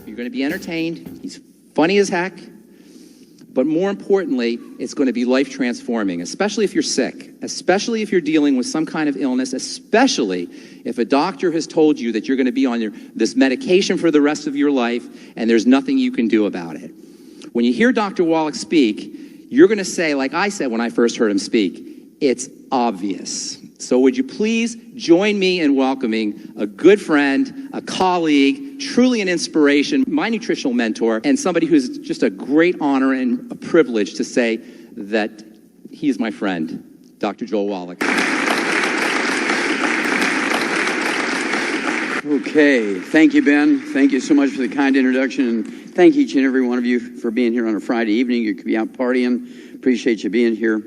You're going to be entertained. He's funny as heck. But more importantly, it's going to be life transforming, especially if you're sick, especially if you're dealing with some kind of illness, especially if a doctor has told you that you're going to be on this medication for the rest of your life and there's nothing you can do about it. When you hear Dr. Wallach speak, you're going to say, like I said when I first heard him speak, it's obvious. So would you please join me in welcoming a good friend, a colleague, truly an inspiration, my nutritional mentor, and somebody who's just a great honor and a privilege to say that he's my friend, Dr. Joel Wallach. Okay, thank you, Ben. Thank you so much for the kind introduction, and thank each and every one of you for being here on a Friday evening. You could be out partying. Appreciate you being here.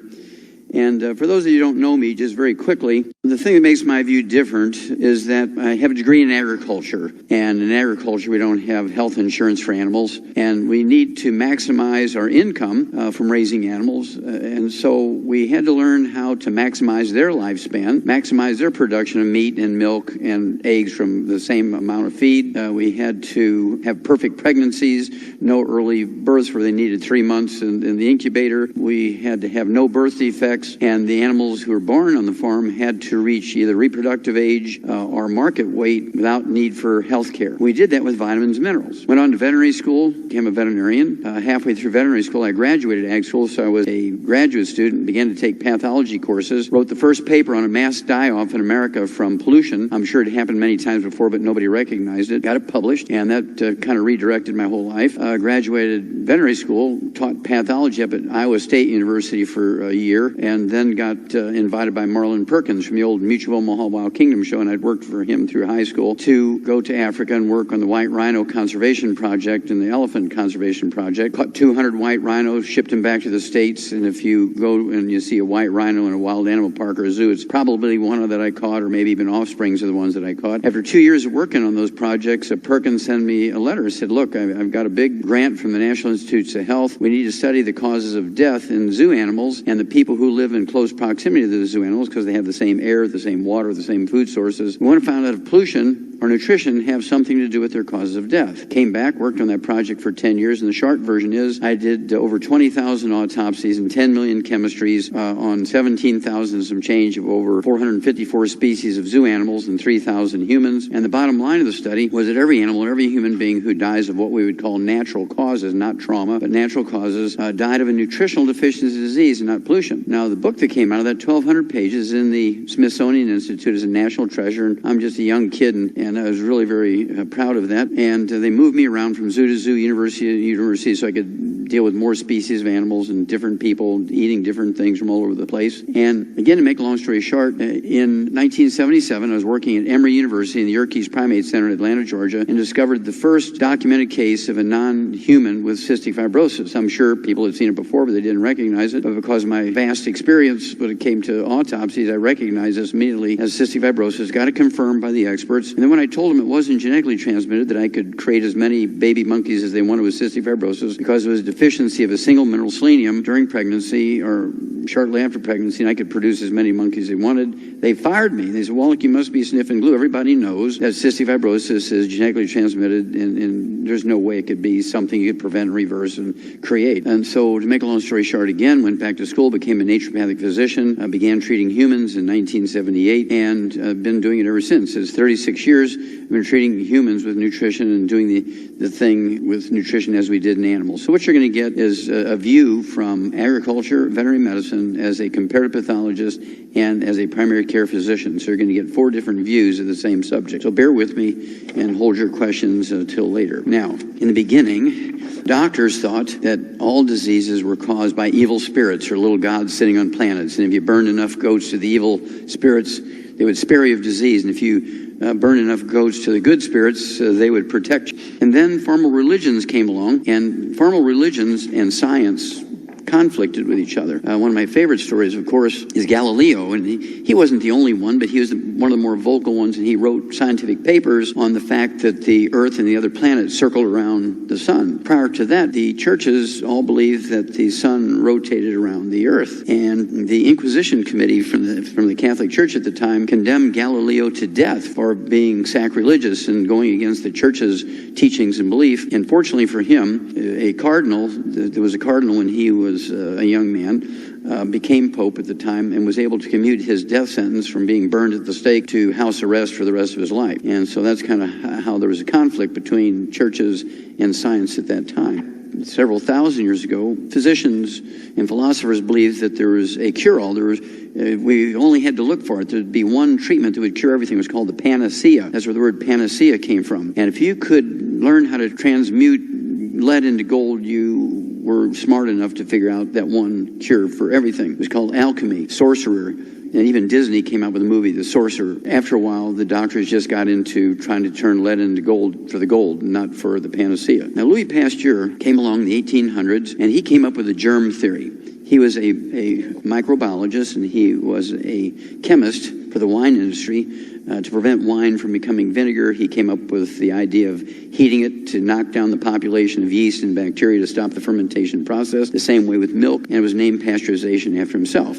And for those of you who don't know me, just very quickly, the thing that makes my view different is that I have a degree in agriculture. And in agriculture, we don't have health insurance for animals. And we need to maximize our income from raising animals. And so we had to learn how to maximize their lifespan, maximize their production of meat and milk and eggs from the same amount of feed. We had to have perfect pregnancies, no early births where they needed 3 months in the incubator. We had to have no birth defects. And the animals who were born on the farm had to reach either reproductive age or market weight without need for health care. We did that with vitamins and minerals. Went on to veterinary school, became a veterinarian. Halfway through veterinary school, I graduated ag school, so I was a graduate student, began to take pathology courses, wrote the first paper on a mass die-off in America from pollution. I'm sure it happened many times before, but nobody recognized it. Got it published, and that kind of redirected my whole life. Graduated veterinary school, taught pathology up at Iowa State University for a year, and then got invited by Marlon Perkins from the old Mutual Omaha Wild Kingdom show, and I'd worked for him through high school, to go to Africa and work on the white rhino conservation project and the elephant conservation project. Caught 200 white rhinos, shipped them back to the States, and if you go and you see a white rhino in a wild animal park or a zoo, it's probably one that I caught, or maybe even offsprings of the ones that I caught. After 2 years of working on those projects, Perkins sent me a letter. He said, look, I've got a big grant from the National Institutes of Health. We need to study the causes of death in zoo animals and the people who live in close proximity to the zoo animals because they have the same air, the same water, the same food sources. We want to find out if pollution or nutrition have something to do with their causes of death. Came back, worked on that project for 10 years, and the short version is I did over 20,000 autopsies and 10 million chemistries on 17,000 some change of over 454 species of zoo animals and 3,000 humans. And the bottom line of the study was that every animal, every human being who dies of what we would call natural causes, not trauma, but natural causes, died of a nutritional deficiency disease and not pollution. Now, the book that came out of that, 1,200 pages, in the Smithsonian Institute, is a national treasure, and I'm just a young kid, and I was really very proud of that. And they moved me around from zoo to zoo, university to university, so I could deal with more species of animals and different people eating different things from all over the place. And again, to make a long story short, in 1977, I was working at Emory University in the Yerkes Primate Center in Atlanta, Georgia, and discovered the first documented case of a non-human with cystic fibrosis. I'm sure people had seen it before, but they didn't recognize it. But because of my vast experience when it came to autopsies, I recognized this immediately as cystic fibrosis, got it confirmed by the experts. And then when I told them it wasn't genetically transmitted, that I could create as many baby monkeys as they wanted with cystic fibrosis because it was a deficiency of a single mineral selenium during pregnancy or shortly after pregnancy, and I could produce as many monkeys as they wanted, they fired me. They said, Wallach, you must be sniffing glue. Everybody knows that cystic fibrosis is genetically transmitted, and there's no way it could be something you could prevent, reverse, and create. And so, to make a long story short, again, went back to school, became a naturopathic physician, began treating humans in 1978, and been doing it ever since. It's 36 years. I've been treating humans with nutrition and doing the thing with nutrition as we did in animals. So what you're going to get is a view from agriculture, veterinary medicine, as a comparative pathologist, and as a primary care physician. So you're going to get 4 different views of the same subject. So bear with me and hold your questions till later. Now, in the beginning, doctors thought that all diseases were caused by evil spirits or little gods sitting on planets. And if you burned enough goats to the evil spirits, they would spare you of disease. And if you burn enough goats to the good spirits, they would protect you. And then formal religions came along, and formal religions and science conflicted with each other. One of my favorite stories, of course, is Galileo, and he wasn't the only one, but he was one of the more vocal ones, and he wrote scientific papers on the fact that the Earth and the other planets circled around the sun. Prior to that, the churches all believed that the sun rotated around the Earth, and the Inquisition Committee from the Catholic Church at the time condemned Galileo to death for being sacrilegious and going against the church's teachings and belief. And fortunately for him, a cardinal, there was a cardinal when he was a young man, became pope at the time and was able to commute his death sentence from being burned at the stake to house arrest for the rest of his life. And so that's kind of how there was a conflict between churches and science at that time. Several thousand years ago, physicians and philosophers believed that there was a cure-all. We only had to look for it. There'd be one treatment that would cure everything. It was called the panacea. That's where the word panacea came from. And if you could learn how to transmute lead into gold, you were smart enough to figure out that one cure for everything. It was called alchemy, sorcerer. And even Disney came out with a movie, The Sorcerer. After a while, the doctors just got into trying to turn lead into gold for the gold, not for the panacea. Now, Louis Pasteur came along in the 1800s, and he came up with a germ theory. He was a microbiologist, and he was a chemist for the wine industry. To prevent wine from becoming vinegar, he came up with the idea of heating it to knock down the population of yeast and bacteria to stop the fermentation process, the same way with milk, and it was named pasteurization after himself.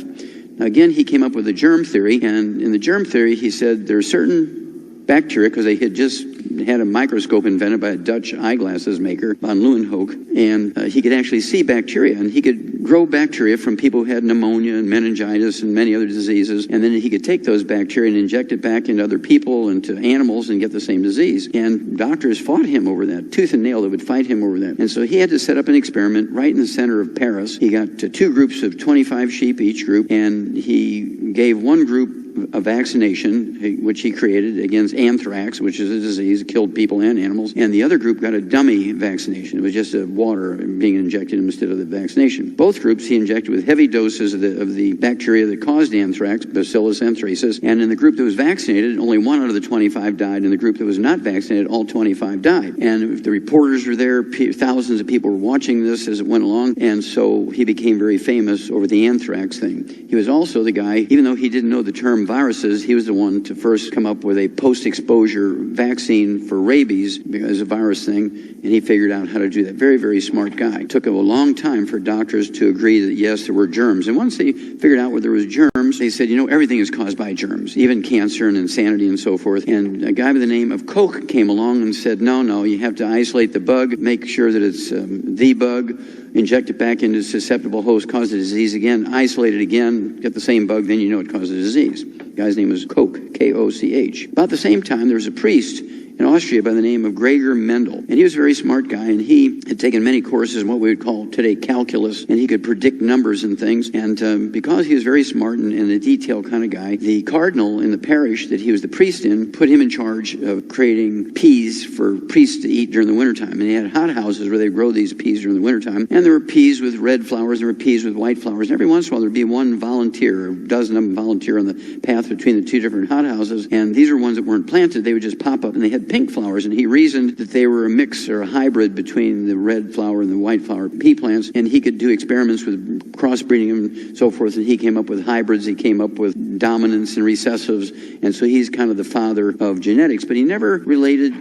Now, again, he came up with a germ theory, and in the germ theory, he said there are certain bacteria, because they had just had a microscope invented by a Dutch eyeglasses maker, von Leeuwenhoek, and he could actually see bacteria, and he could grow bacteria from people who had pneumonia and meningitis and many other diseases, and then he could take those bacteria and inject it back into other people and to animals and get the same disease. And doctors fought him over that, tooth and nail. They would fight him over that. And so he had to set up an experiment right in the center of Paris. He got two groups of 25 sheep each group, and he gave one group a vaccination, which he created against anthrax, which is a disease that killed people and animals, and the other group got a dummy vaccination. It was just water being injected instead of the vaccination. Both groups he injected with heavy doses of the bacteria that caused anthrax, Bacillus anthracis, and in the group that was vaccinated, only one out of the 25 died. In the group that was not vaccinated, all 25 died. And the reporters were there, thousands of people were watching this as it went along, and so he became very famous over the anthrax thing. He was also the guy, even though he didn't know the term viruses, he was the one to first come up with a post-exposure vaccine for rabies as a virus thing, and he figured out how to do that. Very, very smart guy. It took a long time for doctors to agree that, yes, there were germs. And once they figured out where there was germs, they said, you know, everything is caused by germs, even cancer and insanity and so forth. And a guy by the name of Koch came along and said, no, you have to isolate the bug, make sure that it's the bug, inject it back into a susceptible host, cause the disease again, isolate it again, get the same bug, then you know it caused the disease. The guy's name was Koch, K-O-C-H. About the same time, there was a priest in Austria by the name of Gregor Mendel. And he was a very smart guy, and he had taken many courses in what we would call today calculus, and he could predict numbers and things. And because he was very smart and a detailed kind of guy, the cardinal in the parish that he was the priest in put him in charge of creating peas for priests to eat during the wintertime. And he had hot houses where they grow these peas during the wintertime. And there were peas with red flowers, there were peas with white flowers. And every once in a while there'd be one volunteer, a dozen of them volunteer on the path between the two different hot houses. And these are ones that weren't planted. They would just pop up, and they had pink flowers, and he reasoned that they were a mix or a hybrid between the red flower and the white flower pea plants, and he could do experiments with crossbreeding and so forth, and he came up with hybrids, he came up with dominants and recessives, and so he's kind of the father of genetics, but he never related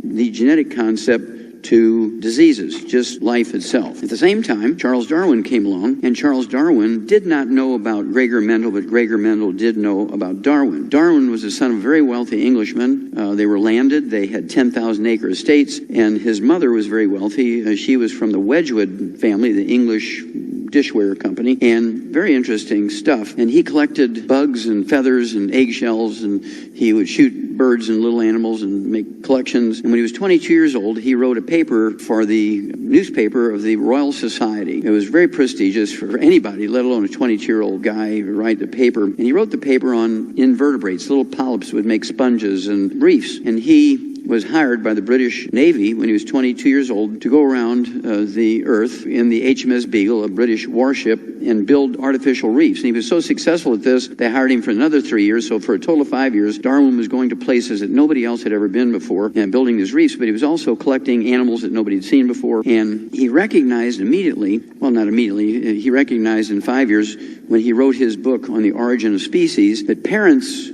the genetic concept to diseases, just life itself. At the same time, Charles Darwin came along, and Charles Darwin did not know about Gregor Mendel, but Gregor Mendel did know about Darwin. Darwin was the son of a very wealthy Englishman. They were landed, they had 10,000 acre estates, and his mother was very wealthy. She was from the Wedgwood family, the English dishware company, and very interesting stuff. And he collected bugs and feathers and eggshells, and he would shoot birds and little animals and make collections. And when he was 22 years old, he wrote a paper for the newspaper of the Royal Society. It was very prestigious for anybody, let alone a 22-year-old guy, to write the paper. And he wrote the paper on invertebrates, little polyps would make sponges and reefs. And he was hired by the British Navy when he was 22 years old to go around the Earth in the HMS Beagle, a British warship, and build artificial reefs. And he was so successful at this, they hired him for another 3 years. So for a total of 5 years, Darwin was going to places that nobody else had ever been before and building these reefs. But he was also collecting animals that nobody had seen before. And he recognized immediately, well, not immediately, he recognized in 5 years when he wrote his book on the origin of species that parents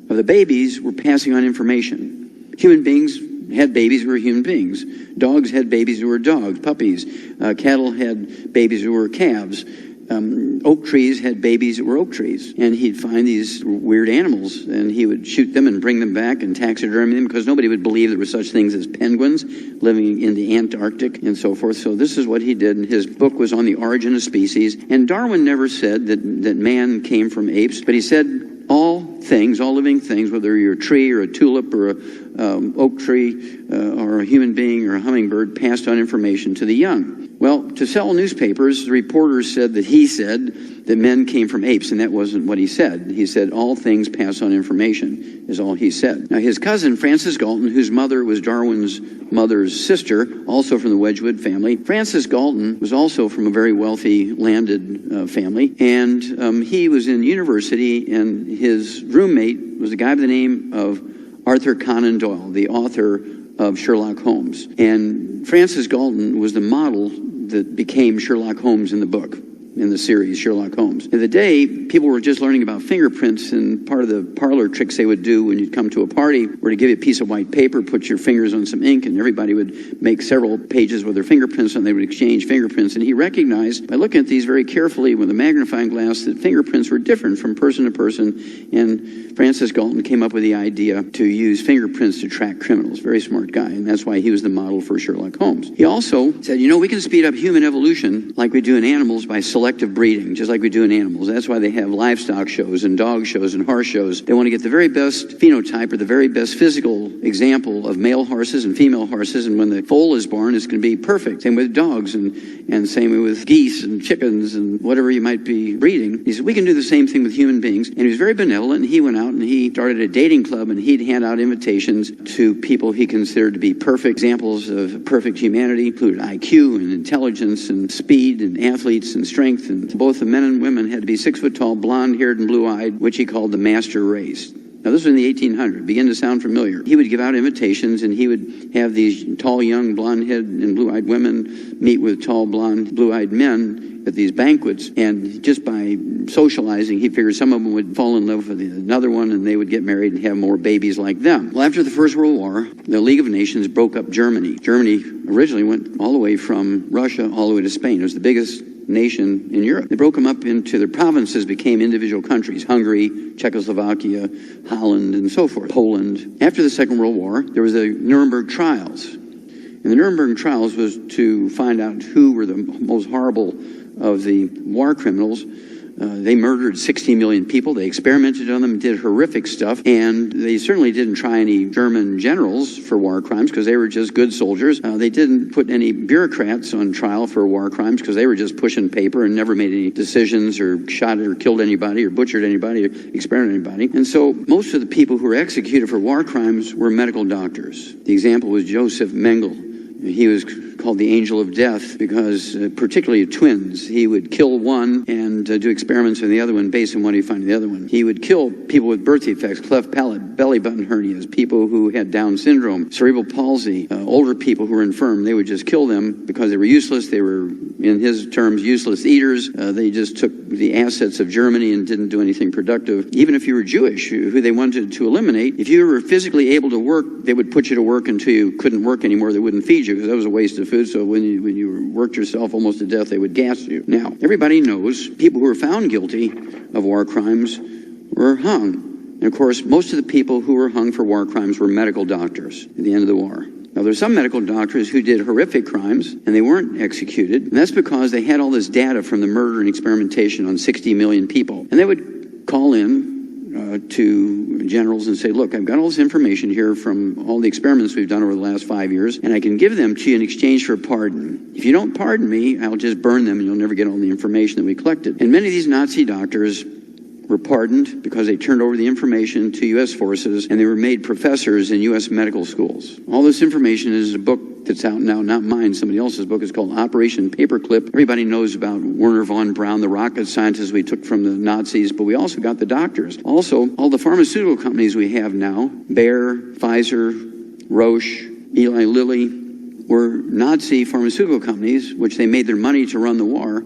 of the babies were passing on information. Human beings had babies who were human beings. Dogs had babies who were dogs, puppies. Cattle had babies who were calves. Oak trees had babies that were oak trees. And he'd find these weird animals, and he would shoot them and bring them back and taxidermy them, because nobody would believe there were such things as penguins living in the Antarctic and so forth. So this is what he did, and his book was on the origin of species. And Darwin never said that man came from apes, but he said all things, all living things, whether you're a tree or a tulip or a oak tree or a human being or a hummingbird, passed on information to the young. Well, to sell newspapers, the reporters said that he said that men came from apes, and that wasn't what he said. He said all things pass on information is all he said. Now, his cousin, Frances Galton, whose mother was Darwin's mother's sister, also from the Wedgwood family. Frances Galton was also from a very wealthy landed family, and he was in university, and his roommate was a guy by the name of Arthur Conan Doyle, the author of Sherlock Holmes. And Frances Galton was the model that became Sherlock Holmes in the book, in the series Sherlock Holmes. In the day, people were just learning about fingerprints, and part of the parlor tricks they would do when you'd come to a party were to give you a piece of white paper, put your fingers on some ink, and everybody would make several pages with their fingerprints, and they would exchange fingerprints. And he recognized, by looking at these very carefully with a magnifying glass, that fingerprints were different from person to person. And Frances Galton came up with the idea to use fingerprints to track criminals. Very smart guy, and that's why he was the model for Sherlock Holmes. He also said, you know, we can speed up human evolution like we do in animals by selective breeding, just like we do in animals. That's why they have livestock shows and dog shows and horse shows. They want to get the very best phenotype or the very best physical example of male horses and female horses, and when the foal is born, it's going to be perfect. Same with dogs, and same with geese and chickens and whatever you might be breeding. He said, we can do the same thing with human beings. And he was very benevolent, and he went out and he started a dating club, and he'd hand out invitations to people he considered to be perfect examples of perfect humanity, included IQ and intelligence and speed and athletes and strength. And both the men and women had to be 6 foot tall, blonde-haired and blue-eyed, which he called the master race. Now, this was in the 1800s. Begin to sound familiar. He would give out invitations, and he would have these tall, young, blonde-headed and blue-eyed women meet with tall, blonde, blue-eyed men at these banquets. And just by socializing, he figured some of them would fall in love with another one, and they would get married and have more babies like them. Well, after the First World War, the League of Nations broke up Germany. Germany originally went all the way from Russia all the way to Spain. It was the biggest nation in Europe. They broke them up into the provinces, became individual countries: Hungary, Czechoslovakia, Holland, and so forth, Poland. After the Second World War, there was the Nuremberg trials. And the Nuremberg trials was to find out who were the most horrible of the war criminals. They murdered 60 million people. They experimented on them, did horrific stuff, and they certainly didn't try any German generals for war crimes because they were just good soldiers. They didn't put any bureaucrats on trial for war crimes because they were just pushing paper and never made any decisions or shot or killed anybody or butchered anybody or experimented on anybody. And so most of the people who were executed for war crimes were medical doctors. The example was Joseph Mengele. He was called the angel of death because, particularly twins, he would kill one and do experiments on the other one based on what he found in the other one. He would kill people with birth defects, cleft palate, belly button hernias, people who had Down syndrome, cerebral palsy, older people who were infirm. They would just kill them because they were useless. They were, in his terms, useless eaters. They just took the assets of Germany and didn't do anything productive. Even if you were Jewish, who they wanted to eliminate, if you were physically able to work, they would put you to work until you couldn't work anymore. They wouldn't feed you because that was a waste of food. So when you worked yourself almost to death, they would gas you. Now, everybody knows people who were found guilty of war crimes were hung. And of course, most of the people who were hung for war crimes were medical doctors at the end of the war. Now, there's some medical doctors who did horrific crimes, and they weren't executed. And that's because they had all this data from the murder and experimentation on 60 million people. And they would call in to generals and say, look, I've got all this information here from all the experiments we've done over the last 5 years, and I can give them to you in exchange for a pardon. If you don't pardon me, I'll just burn them, and you'll never get all the information that we collected. And many of these Nazi doctors were pardoned because they turned over the information to U.S. forces, and they were made professors in U.S. medical schools. All this information is a book that's out now, not mine, somebody else's book. It's called Operation Paperclip. Everybody knows about Werner von Braun, the rocket scientist we took from the Nazis, but we also got the doctors. Also, all the pharmaceutical companies we have now, Bayer, Pfizer, Roche, Eli Lilly, were Nazi pharmaceutical companies, which they made their money to run the war.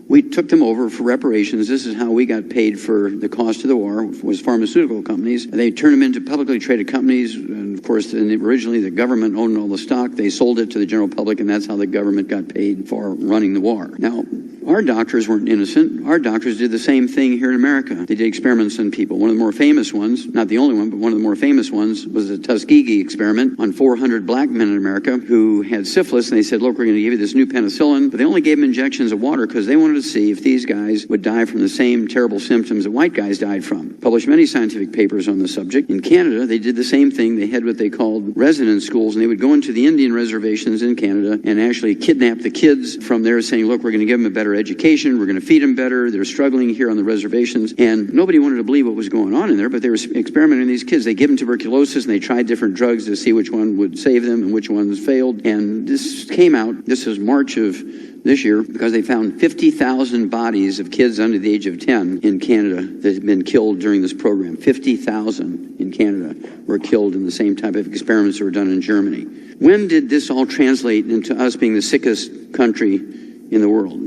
We took them over for reparations. This is how we got paid for the cost of the war, was pharmaceutical companies. They turned them into publicly traded companies. And of course, originally the government owned all the stock. They sold it to the general public, and that's how the government got paid for running the war. Now, our doctors weren't innocent. Our doctors did the same thing here in America. They did experiments on people. One of the more famous ones, not the only one, but one of the more famous ones, was the Tuskegee experiment on 400 black men in America who had syphilis, and they said, look, we're going to give you this new penicillin. But they only gave them injections of water because they wanted to see if these guys would die from the same terrible symptoms that white guys died from. Published many scientific papers on the subject. In Canada, they did the same thing. They had what they called residence schools, and they would go into the Indian reservations in Canada and actually kidnap the kids from there, saying, look, we're going to give them a better education, we're going to feed them better, they're struggling here on the reservations. And nobody wanted to believe what was going on in there, but they were experimenting on these kids. They give them tuberculosis, and they tried different drugs to see which one would save them and which ones failed. And this came out, this is March of this year, because they found 50,000 bodies of kids under the age of 10 in Canada that had been killed during this program. 50,000 in Canada were killed in the same type of experiments that were done in Germany. When did this all translate into us being the sickest country in the world?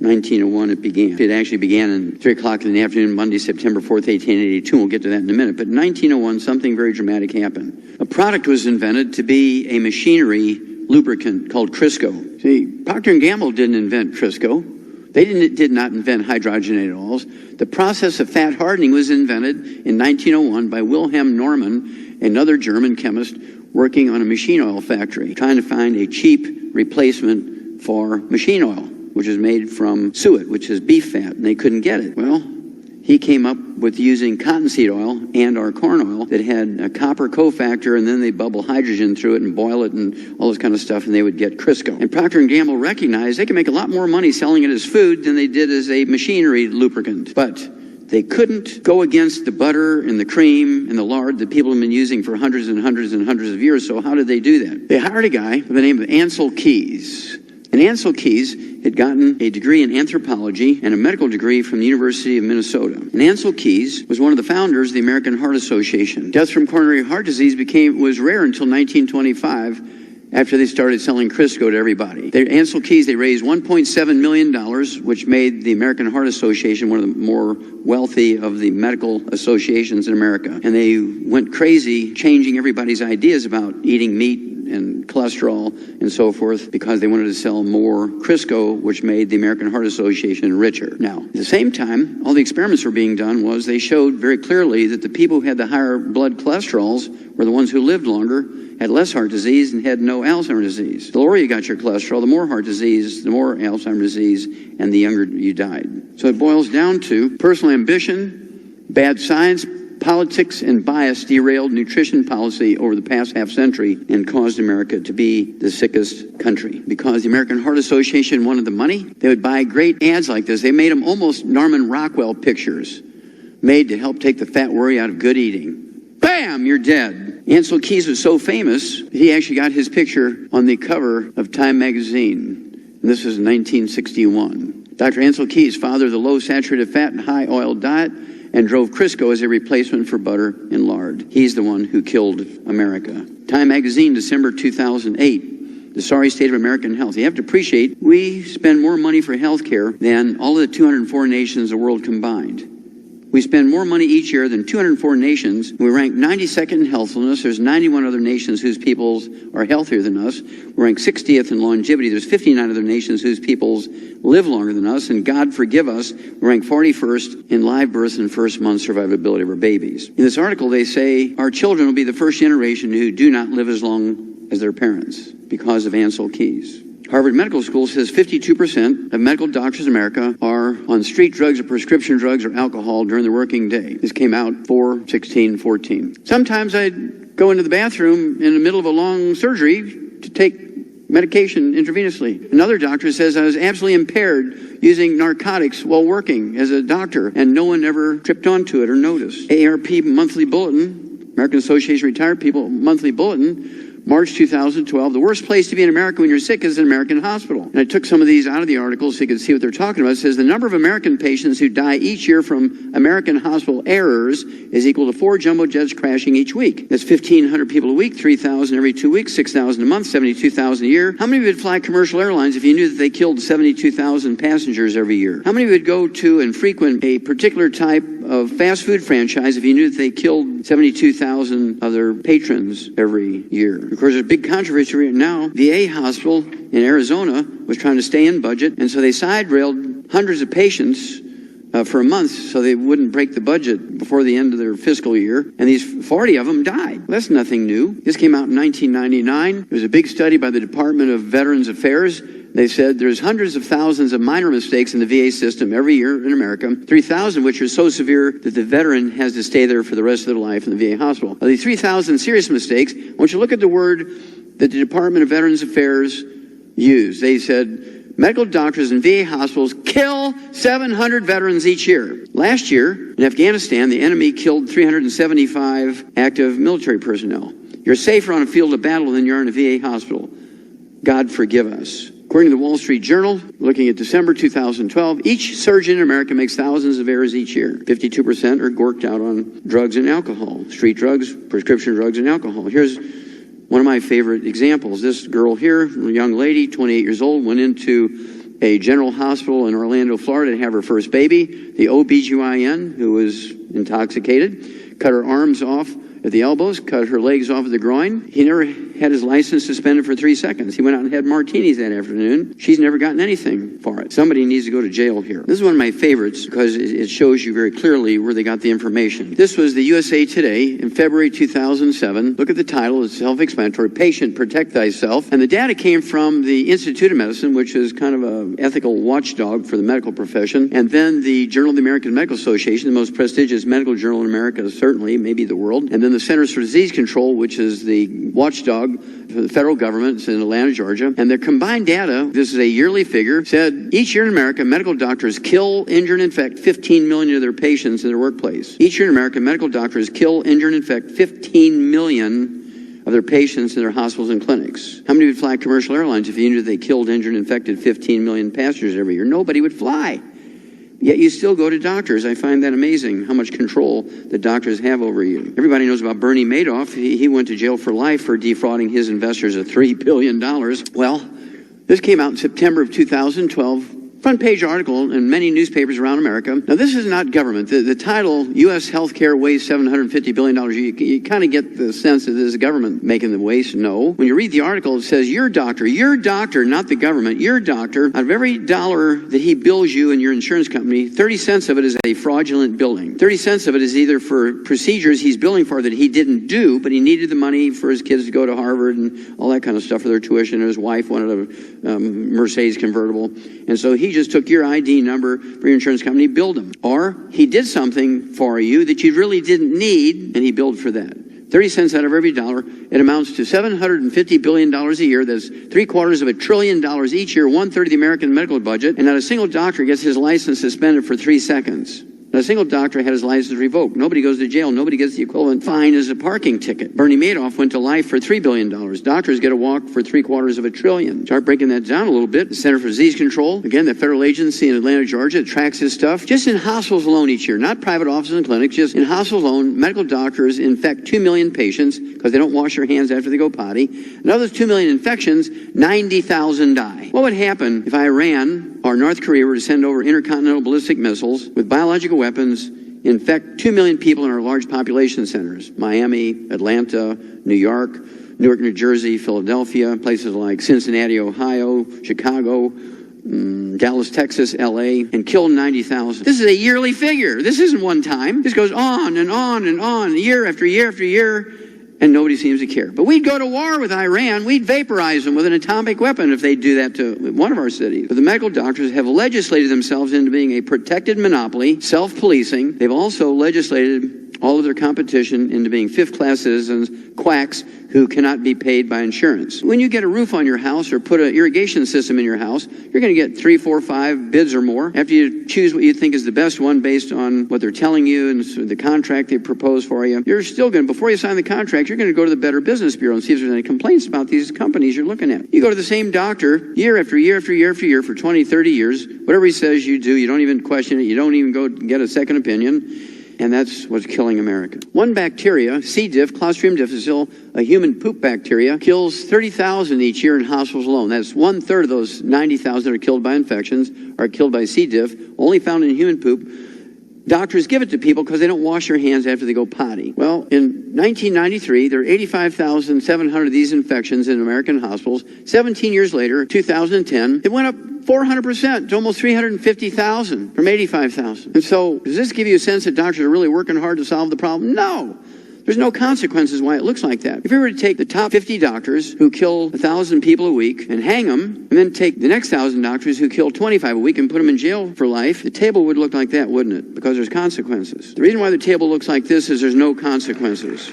1901 it began. It actually began at 3 o'clock in the afternoon, Monday, September 4th, 1882. We'll get to that in a minute. But in 1901, something very dramatic happened. A product was invented to be a machinery lubricant called Crisco. See, Procter & Gamble didn't invent Crisco. They did not invent hydrogenated oils. The process of fat hardening was invented in 1901 by Wilhelm Norman, another German chemist working on a machine oil factory, trying to find a cheap replacement for machine oil, which is made from suet, which is beef fat, and they couldn't get it. Well, he came up with using cottonseed oil and our corn oil that had a copper cofactor, and then they bubble hydrogen through it and boil it and all this kind of stuff, and they would get Crisco. And Procter & Gamble recognized they could make a lot more money selling it as food than they did as a machinery lubricant. But they couldn't go against the butter and the cream and the lard that people have been using for hundreds and hundreds and hundreds of years, so how did they do that? They hired a guy by the name of Ansel Keys. And Ansel Keys had gotten a degree in anthropology and a medical degree from the University of Minnesota. And Ansel Keys was one of the founders of the American Heart Association. Deaths from coronary heart disease was rare until 1925, after they started selling Crisco to everybody. Ansel Keys, they raised $1.7 million, which made the American Heart Association one of the more wealthy of the medical associations in America. And they went crazy changing everybody's ideas about eating meat and cholesterol and so forth, because they wanted to sell more Crisco, which made the American Heart Association richer. Now, at the same time, all the experiments were being done was they showed very clearly that the people who had the higher blood cholesterols were the ones who lived longer, had less heart disease, and had no Alzheimer's disease. The lower you got your cholesterol, the more heart disease, the more Alzheimer's disease, and the younger you died. So it boils down to personal ambition, bad science, politics, and bias derailed nutrition policy over the past half century and caused America to be the sickest country. Because the American Heart Association wanted the money, they would buy great ads like this. They made them almost Norman Rockwell pictures, made to help take the fat worry out of good eating. Bam, you're dead. Ansel Keys was so famous, he actually got his picture on the cover of Time magazine. And this was in 1961. Dr. Ansel Keys, father of the low saturated fat and high oil diet, and drove Crisco as a replacement for butter and lard. He's the one who killed America. Time magazine, December 2008, the sorry state of American health. You have to appreciate, we spend more money for health care than all of the 204 nations of the world combined. We spend more money each year than 204 nations. We rank 92nd in healthfulness. There's 91 other nations whose peoples are healthier than us. We rank 60th in longevity. There's 59 other nations whose peoples live longer than us. And God forgive us, we rank 41st in live births and first month survivability of our babies. In this article, they say our children will be the first generation who do not live as long as their parents because of Ansel Keys. Harvard Medical School says 52% of medical doctors in America are on street drugs or prescription drugs or alcohol during the working day. This came out 4/16/14. Sometimes I'd go into the bathroom in the middle of a long surgery to take medication intravenously. Another doctor says I was absolutely impaired using narcotics while working as a doctor, and no one ever tripped onto it or noticed. AARP Monthly Bulletin, American Association of Retired People Monthly Bulletin, March 2012, the worst place to be in America when you're sick is an American hospital. And I took some of these out of the article so you could see what they're talking about. It says the number of American patients who die each year from American hospital errors is equal to 4 jumbo jets crashing each week. That's 1,500 people a week, 3,000 every 2 weeks, 6,000 a month, 72,000 a year. How many of you would fly commercial airlines if you knew that they killed 72,000 passengers every year? How many would go to and frequent a particular type of fast food franchise if you knew that they killed 72,000 of their patrons every year? Of course, there's a big controversy right now. VA hospital in Arizona was trying to stay in budget, and so they side-railed hundreds of patients for a month so they wouldn't break the budget before the end of their fiscal year, and these 40 of them died. Well, that's nothing new. This came out in 1999. It was a big study by the Department of Veterans Affairs. They said there's hundreds of thousands of minor mistakes in the VA system every year in America, 3,000 which are so severe that the veteran has to stay there for the rest of their life in the VA hospital. Of these 3,000 serious mistakes, I want you to look at the word that the Department of Veterans Affairs used. They said medical doctors in VA hospitals kill 700 veterans each year. Last year in Afghanistan, the enemy killed 375 active military personnel. You're safer on a field of battle than you are in a VA hospital. God forgive us. According to the Wall Street Journal, looking at December 2012, each surgeon in America makes thousands of errors each year. 52% are gorked out on drugs and alcohol, street drugs, prescription drugs and alcohol. Here's one of my favorite examples. This girl here, a young lady, 28 years old, went into a general hospital in Orlando, Florida to have her first baby. The OBGYN, who was intoxicated, cut her arms off at the elbows, cut her legs off at the groin. He never had his license suspended for 3 seconds. He went out and had martinis that afternoon. She's never gotten anything for it. Somebody needs to go to jail here. This is one of my favorites because it shows you very clearly where they got the information. This was the USA Today in February 2007. Look at the title. It's self-explanatory. Patient, protect thyself. And the data came from the Institute of Medicine, which is kind of an ethical watchdog for the medical profession. And then the Journal of the American Medical Association, the most prestigious medical journal in America, certainly, maybe the world. And then the Centers for Disease Control, which is the watchdog for the federal government. It's in Atlanta, Georgia. And their combined data, this is a yearly figure, said each year in America, medical doctors kill, injure, and infect 15 million of their patients in their workplace. Each year in America, medical doctors kill, injure, and infect 15 million of their patients in their hospitals and clinics. How many would fly commercial airlines if you knew they killed, injured, and infected 15 million passengers every year? Nobody would fly. Yet you still go to doctors. I find that amazing, how much control the doctors have over you. Everybody knows about Bernie Madoff. He went to jail for life for defrauding his investors of $3 billion. Well, this came out in September of 2012. Front page article in many newspapers around America. Now, this is not government. The title, U.S. healthcare wastes $750 billion. You kind of get the sense that this is government making the waste. No. When you read the article, it says your doctor, not the government, your doctor, out of every dollar that he bills you and your insurance company, 30 cents of it is a fraudulent billing. 30 cents of it is either for procedures he's billing for that he didn't do, but he needed the money for his kids to go to Harvard and all that kind of stuff for their tuition, and his wife wanted a Mercedes convertible. And so he just took your ID number for your insurance company, billed him. Or he did something for you that you really didn't need, and he billed for that. 30 cents out of every dollar. It amounts to $750 billion a year. That's $750 billion each year, 1/3 of the American medical budget. And not a single doctor gets his license suspended for 3 seconds. Not a single doctor had his license revoked. Nobody goes to jail. Nobody gets the equivalent fine as a parking ticket. Bernie Madoff went to life for $3 billion. Doctors get a walk for $750 billion. Start breaking that down a little bit. The Center for Disease Control, again, the federal agency in Atlanta, Georgia, tracks his stuff. Just in hospitals alone each year, not private offices and clinics, just in hospitals alone, medical doctors infect 2 million patients because they don't wash their hands after they go potty. And of those 2 million infections, 90,000 die. What would happen if Iran or North Korea were to send over intercontinental ballistic missiles with biological weapons, infect 2 million people in our large population centers? Miami, Atlanta, New York, Newark, New Jersey, Philadelphia, places like Cincinnati, Ohio, Chicago, Dallas, Texas, LA, and kill 90,000. This is a yearly figure. This isn't one time. This goes on and on and on, year after year after year, and nobody seems to care. But we'd go to war with Iran. We'd vaporize them with an atomic weapon if they'd do that to one of our cities. But the medical doctors have legislated themselves into being a protected monopoly, self-policing. They've also legislated all of their competition into being fifth-class citizens, quacks who cannot be paid by insurance. When you get a roof on your house or put an irrigation system in your house, you're going to get 3, 4, 5 bids or more. After you choose what you think is the best one based on what they're telling you and the contract they propose for you, you're still going to, before you sign the contract, you're going to go to the Better Business Bureau and see if there's any complaints about these companies you're looking at. You go to the same doctor year after year after year after year for 20, 30 years. Whatever he says you do, you don't even question it. You don't even go get a second opinion. And that's what's killing America. One bacteria, C. diff, Clostridium difficile, a human poop bacteria, kills 30,000 each year in hospitals alone. That's 1/3 of those 90,000 that are killed by infections are killed by C. diff, only found in human poop. Doctors give it to people because they don't wash their hands after they go potty. Well, in 1993, there were 85,700 of these infections in American hospitals. 17 years later, 2010, it went up 400% to almost 350,000 from 85,000. And so, does this give you a sense that doctors are really working hard to solve the problem? No. There's no consequences why it looks like that. If we were to take the top 50 doctors who kill 1,000 people a week and hang them, and then take the next 1,000 doctors who kill 25 a week and put them in jail for life, the table would look like that, wouldn't it? Because there's consequences. The reason why the table looks like this is there's no consequences.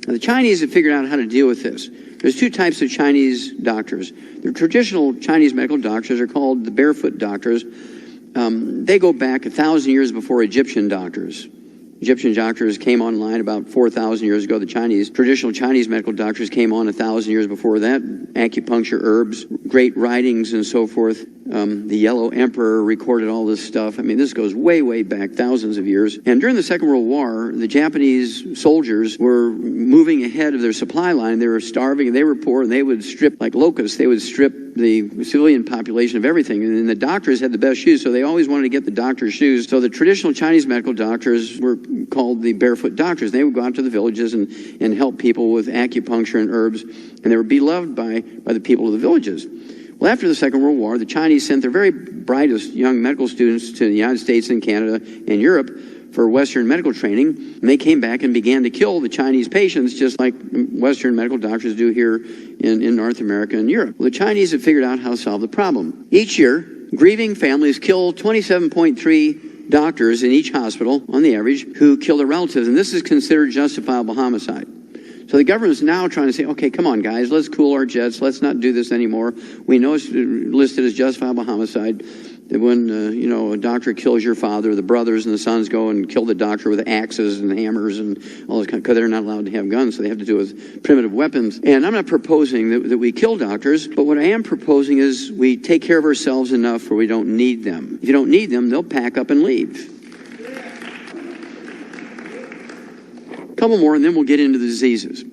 Now, the Chinese have figured out how to deal with this. There's two types of Chinese doctors. The traditional Chinese medical doctors are called the barefoot doctors. They go back 1,000 years before Egyptian doctors. Egyptian doctors came online about 4,000 years ago. The traditional Chinese medical doctors came on 1,000 years before that. Acupuncture, herbs, great writings and so forth. The Yellow Emperor recorded all this stuff. I mean, this goes way, way back, thousands of years. And during the Second World War, the Japanese soldiers were moving ahead of their supply line. They were starving, and they were poor, and they would strip, like locusts, they would strip the civilian population of everything. And the doctors had the best shoes, so they always wanted to get the doctor's shoes. So the traditional Chinese medical doctors were called the barefoot doctors. They would go out to the villages and help people with acupuncture and herbs, and they were beloved by the people of the villages. Well, after the Second World War, the Chinese sent their very brightest young medical students to the United States and Canada and Europe for Western medical training, and they came back and began to kill the Chinese patients just like Western medical doctors do here in North America and Europe. Well, the Chinese have figured out how to solve the problem. Each year, grieving families kill 27.3 doctors in each hospital, on the average, who kill their relatives, and this is considered justifiable homicide. So the government's now trying to say, okay, come on, guys, let's cool our jets. Let's not do this anymore. We know it's listed as justifiable homicide. That when, a doctor kills your father, the brothers and the sons go and kill the doctor with axes and hammers and all this kind of, because they're not allowed to have guns, so they have to do it with primitive weapons. And I'm not proposing that we kill doctors, but what I am proposing is we take care of ourselves enough where we don't need them. If you don't need them, they'll pack up and leave. Couple more, and then we'll get into the diseases.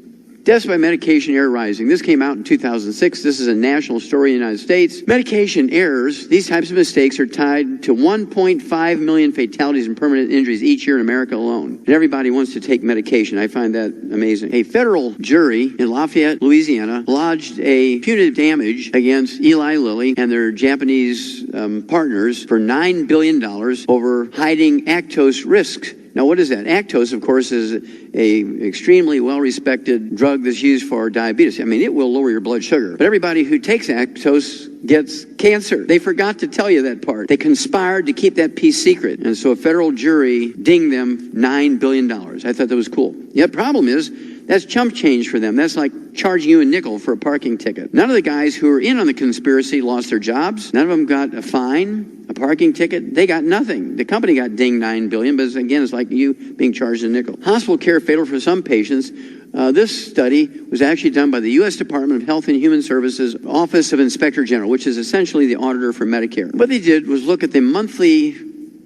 Deaths by medication error rising. This came out in 2006. This is a national story in the United States. Medication errors, these types of mistakes are tied to 1.5 million fatalities and permanent injuries each year in America alone. And everybody wants to take medication. I find that amazing. A federal jury in Lafayette, Louisiana, lodged a punitive damage against Eli Lilly and their Japanese partners for $9 billion over hiding lactose risks. Now, what is that? Lactose, of course, is a extremely well-respected drug that's used for diabetes. I mean, it will lower your blood sugar. But everybody who takes lactose gets cancer. They forgot to tell you that part. They conspired to keep that piece secret. And so a federal jury dinged them $9 billion. I thought that was cool. The problem is, that's chump change for them. That's like charging you a nickel for a parking ticket. None of the guys who were in on the conspiracy lost their jobs. None of them got a fine, a parking ticket. They got nothing. The company got dinged $9 billion, but again, it's like you being charged a nickel. Hospital care fatal for some patients. This study was actually done by the U.S. Department of Health and Human Services Office of Inspector General, which is essentially the auditor for Medicare. What they did was look at the monthly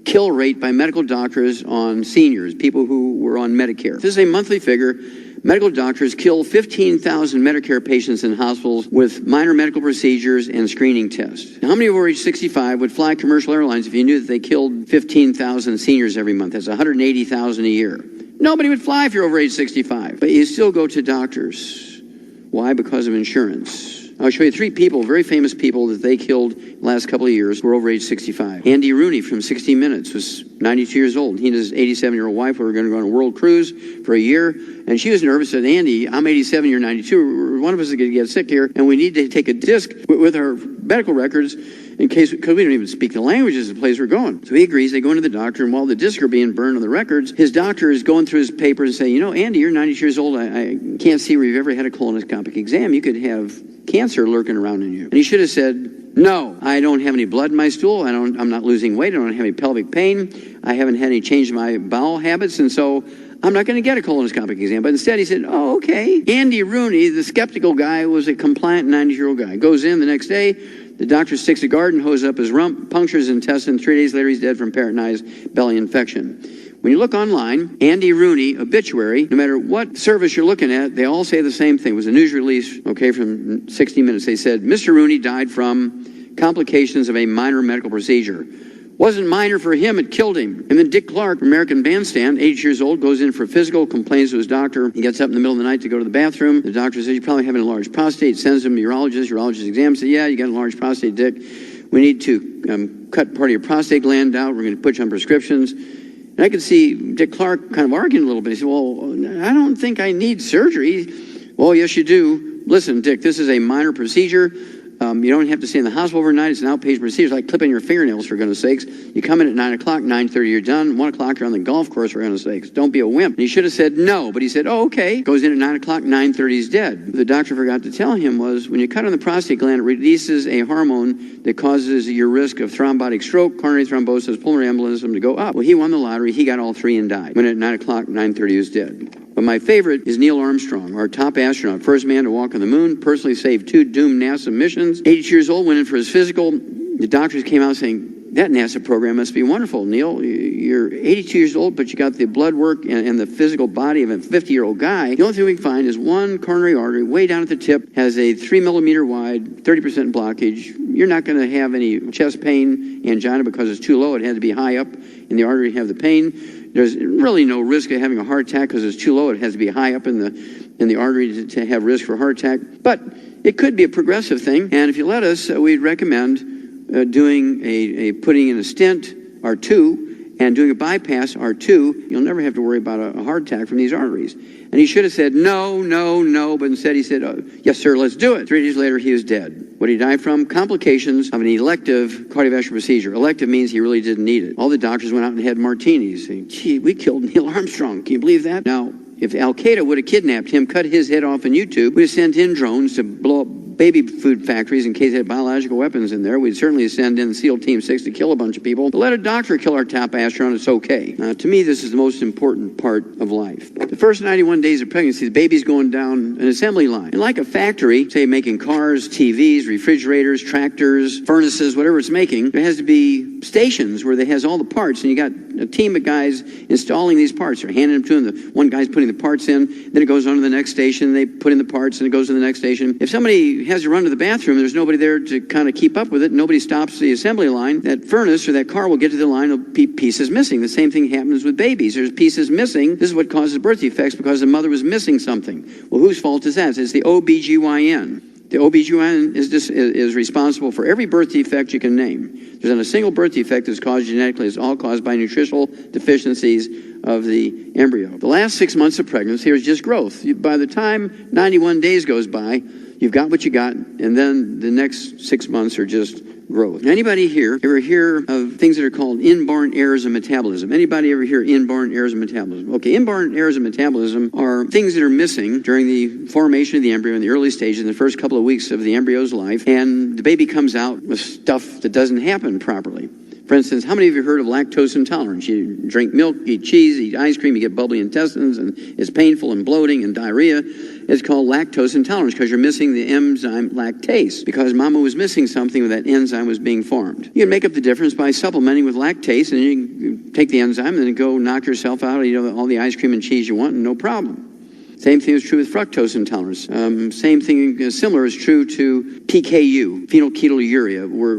kill rate by medical doctors on seniors, people who were on Medicare. This is a monthly figure. Medical doctors kill 15,000 Medicare patients in hospitals with minor medical procedures and screening tests. Now, how many over age 65 would fly commercial airlines if you knew that they killed 15,000 seniors every month? That's 180,000 a year. Nobody would fly if you're over age 65. But you still go to doctors. Why? Because of insurance. I'll show you 3 people, very famous people that they killed the last couple of years who were over age 65. Andy Rooney from 60 Minutes was 92 years old. He and his 87-year-old wife were going to go on a world cruise for a year. And she was nervous, said, Andy, I'm 87, you're 92. One of us is going to get sick here, and we need to take a disc with our medical records in case, because we don't even speak the languages of the place we're going. So he agrees. They go into the doctor, and while the discs are being burned on the records, his doctor is going through his papers and saying, you know, Andy, you're 90 years old. I can't see where you've ever had a colonoscopic exam. You could have cancer lurking around in you. And he should have said, no, I don't have any blood in my stool. I'm not losing weight. I don't have any pelvic pain. I haven't had any change in my bowel habits. And so I'm not going to get a colonoscopic exam. But instead he said, oh, okay. Andy Rooney, the skeptical guy, was a compliant 90-year-old guy. Goes in the next day. The doctor sticks a garden hose up his rump, punctures his intestine. 3 days later, he's dead from peritonitis belly infection. When you look online, Andy Rooney obituary, no matter what service you're looking at, they all say the same thing. It was a news release, okay, from 60 Minutes. They said, Mr. Rooney died from complications of a minor medical procedure. Wasn't minor for him, it killed him. And then Dick Clark, American Bandstand, 80 years old, goes in for physical, complains to his doctor. He gets up in the middle of the night to go to the bathroom. The doctor says, you probably have an enlarged prostate. Sends him to urologist. Urologist examines it. Yeah, you got an enlarged prostate, Dick. We need to cut part of your prostate gland out. We're going to put you on prescriptions. And I could see Dick Clark kind of arguing a little bit. He said, well, I don't think I need surgery. Well, yes, you do. Listen, Dick, this is a minor procedure. You don't have to stay in the hospital overnight. It's an outpatient procedure. It's like clipping your fingernails, for goodness sakes. You come in at 9 o'clock, 9:30, you're done. 1 o'clock, you're on the golf course, for goodness sakes. Don't be a wimp. And he should have said no, but he said, oh, okay. Goes in at 9 o'clock, 9:30, he's dead. What the doctor forgot to tell him was when you cut on the prostate gland, it releases a hormone that causes your risk of thrombotic stroke, coronary thrombosis, pulmonary embolism to go up. Well, he won the lottery. He got all three and died. When at 9 o'clock, 9:30, he was dead. But my favorite is Neil Armstrong, our top astronaut, first man to walk on the moon, personally saved 2 doomed NASA missions. 80 years old, went in for his physical. The doctors came out saying, that NASA program must be wonderful, Neil. You're 82 years old, but you got the blood work and the physical body of a 50-year-old guy. The only thing we can find is one coronary artery way down at the tip, has a 3-millimeter wide, 30% blockage. You're not going to have any chest pain, angina, because it's too low. It had to be high up in the artery to have the pain. There's really no risk of having a heart attack because it's too low. It has to be high up in the artery to have risk for a heart attack. But it could be a progressive thing. And if you let us, we'd recommend doing putting in a stent or 2 and doing a bypass or 2. You'll never have to worry about a heart attack from these arteries. And he should have said no, no, no, but instead he said, oh, yes, sir, let's do it. 3 days later, he was dead. What did he die from? Complications of an elective cardiovascular procedure. Elective means he really didn't need it. All the doctors went out and had martinis, saying, gee, we killed Neil Armstrong. Can you believe that? Now, if Al-Qaeda would have kidnapped him, cut his head off on YouTube, we'd have sent in drones to blow up baby food factories in case they had biological weapons in there. We'd certainly send in SEAL Team 6 to kill a bunch of people. But let a doctor kill our top astronaut, it's okay. To me, this is the most important part of life. The first 91 days of pregnancy, the baby's going down an assembly line. And like a factory, say making cars, TVs, refrigerators, tractors, furnaces, whatever it's making, there has to be stations where it has all the parts, and you got a team of guys installing these parts. They're handing them to them. The one guy's putting the parts in, then it goes on to the next station, they put in the parts, and it goes to the next station. If somebody has to run to the bathroom, there's nobody there to kind of keep up with it, nobody stops the assembly line, that furnace or that car will get to the line, there'll be pieces missing. The same thing happens with babies. There's pieces missing. This is what causes birth defects, because the mother was missing something. Well, whose fault is that? It's the OBGYN. The OBGYN is responsible for every birth defect you can name. There's not a single birth defect that's caused genetically. It's all caused by nutritional deficiencies of the embryo. The last 6 months of pregnancy, here's just growth. By the time 91 days goes by, you've got what you got, and then the next 6 months are just growth. Anybody here ever hear of things that are called inborn errors of metabolism? Anybody ever hear inborn errors of metabolism? Okay, inborn errors of metabolism are things that are missing during the formation of the embryo in the early stages, in the first couple of weeks of the embryo's life, and the baby comes out with stuff that doesn't happen properly. For instance, how many of you heard of lactose intolerance? You drink milk, eat cheese, eat ice cream, you get bubbly intestines, and it's painful and bloating and diarrhea. It's called lactose intolerance because you're missing the enzyme lactase, because mama was missing something when that enzyme was being formed. You can make up the difference by supplementing with lactase, and you can take the enzyme and then go knock yourself out, eat all the ice cream and cheese you want, and no problem. Same thing is true with fructose intolerance. Same thing, similar is true to PKU, phenylketonuria, where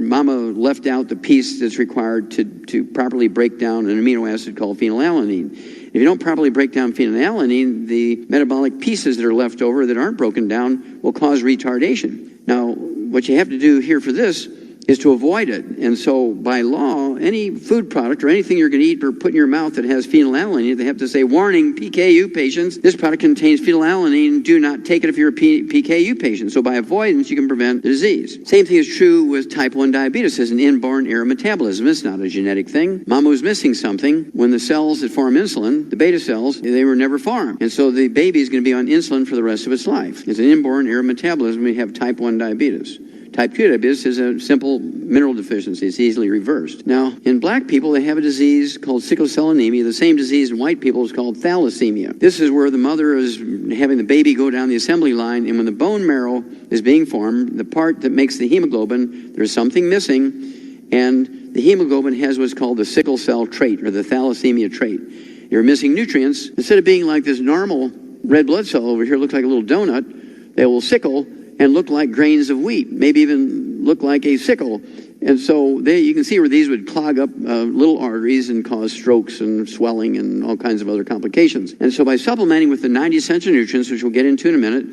mama left out the piece that's required to properly break down an amino acid called phenylalanine. If you don't properly break down phenylalanine, the metabolic pieces that are left over that aren't broken down will cause retardation. Now, what you have to do here for this is to avoid it. And so by law, any food product or anything you're going to eat or put in your mouth that has phenylalanine, they have to say, warning, PKU patients, this product contains phenylalanine. Do not take it if you're a PKU patient. So by avoidance, you can prevent the disease. Same thing is true with type 1 diabetes. It's an inborn error of metabolism. It's not a genetic thing. Mama was missing something. When the cells that form insulin, the beta cells, they were never formed. And so the baby is going to be on insulin for the rest of its life. It's an inborn error of metabolism. We have type 1 diabetes. Type 2 diabetes is a simple mineral deficiency. It's easily reversed. Now, in black people, they have a disease called sickle cell anemia. The same disease in white people is called thalassemia. This is where the mother is having the baby go down the assembly line, and when the bone marrow is being formed, the part that makes the hemoglobin, there's something missing, and the hemoglobin has what's called the sickle cell trait, or the thalassemia trait. You're missing nutrients. Instead of being like this normal red blood cell over here, looks like a little donut, they will sickle and look like grains of wheat, maybe even look like a sickle. And so you can see where these would clog up little arteries and cause strokes and swelling and all kinds of other complications. And so by supplementing with the 90 essential nutrients, which we'll get into in a minute,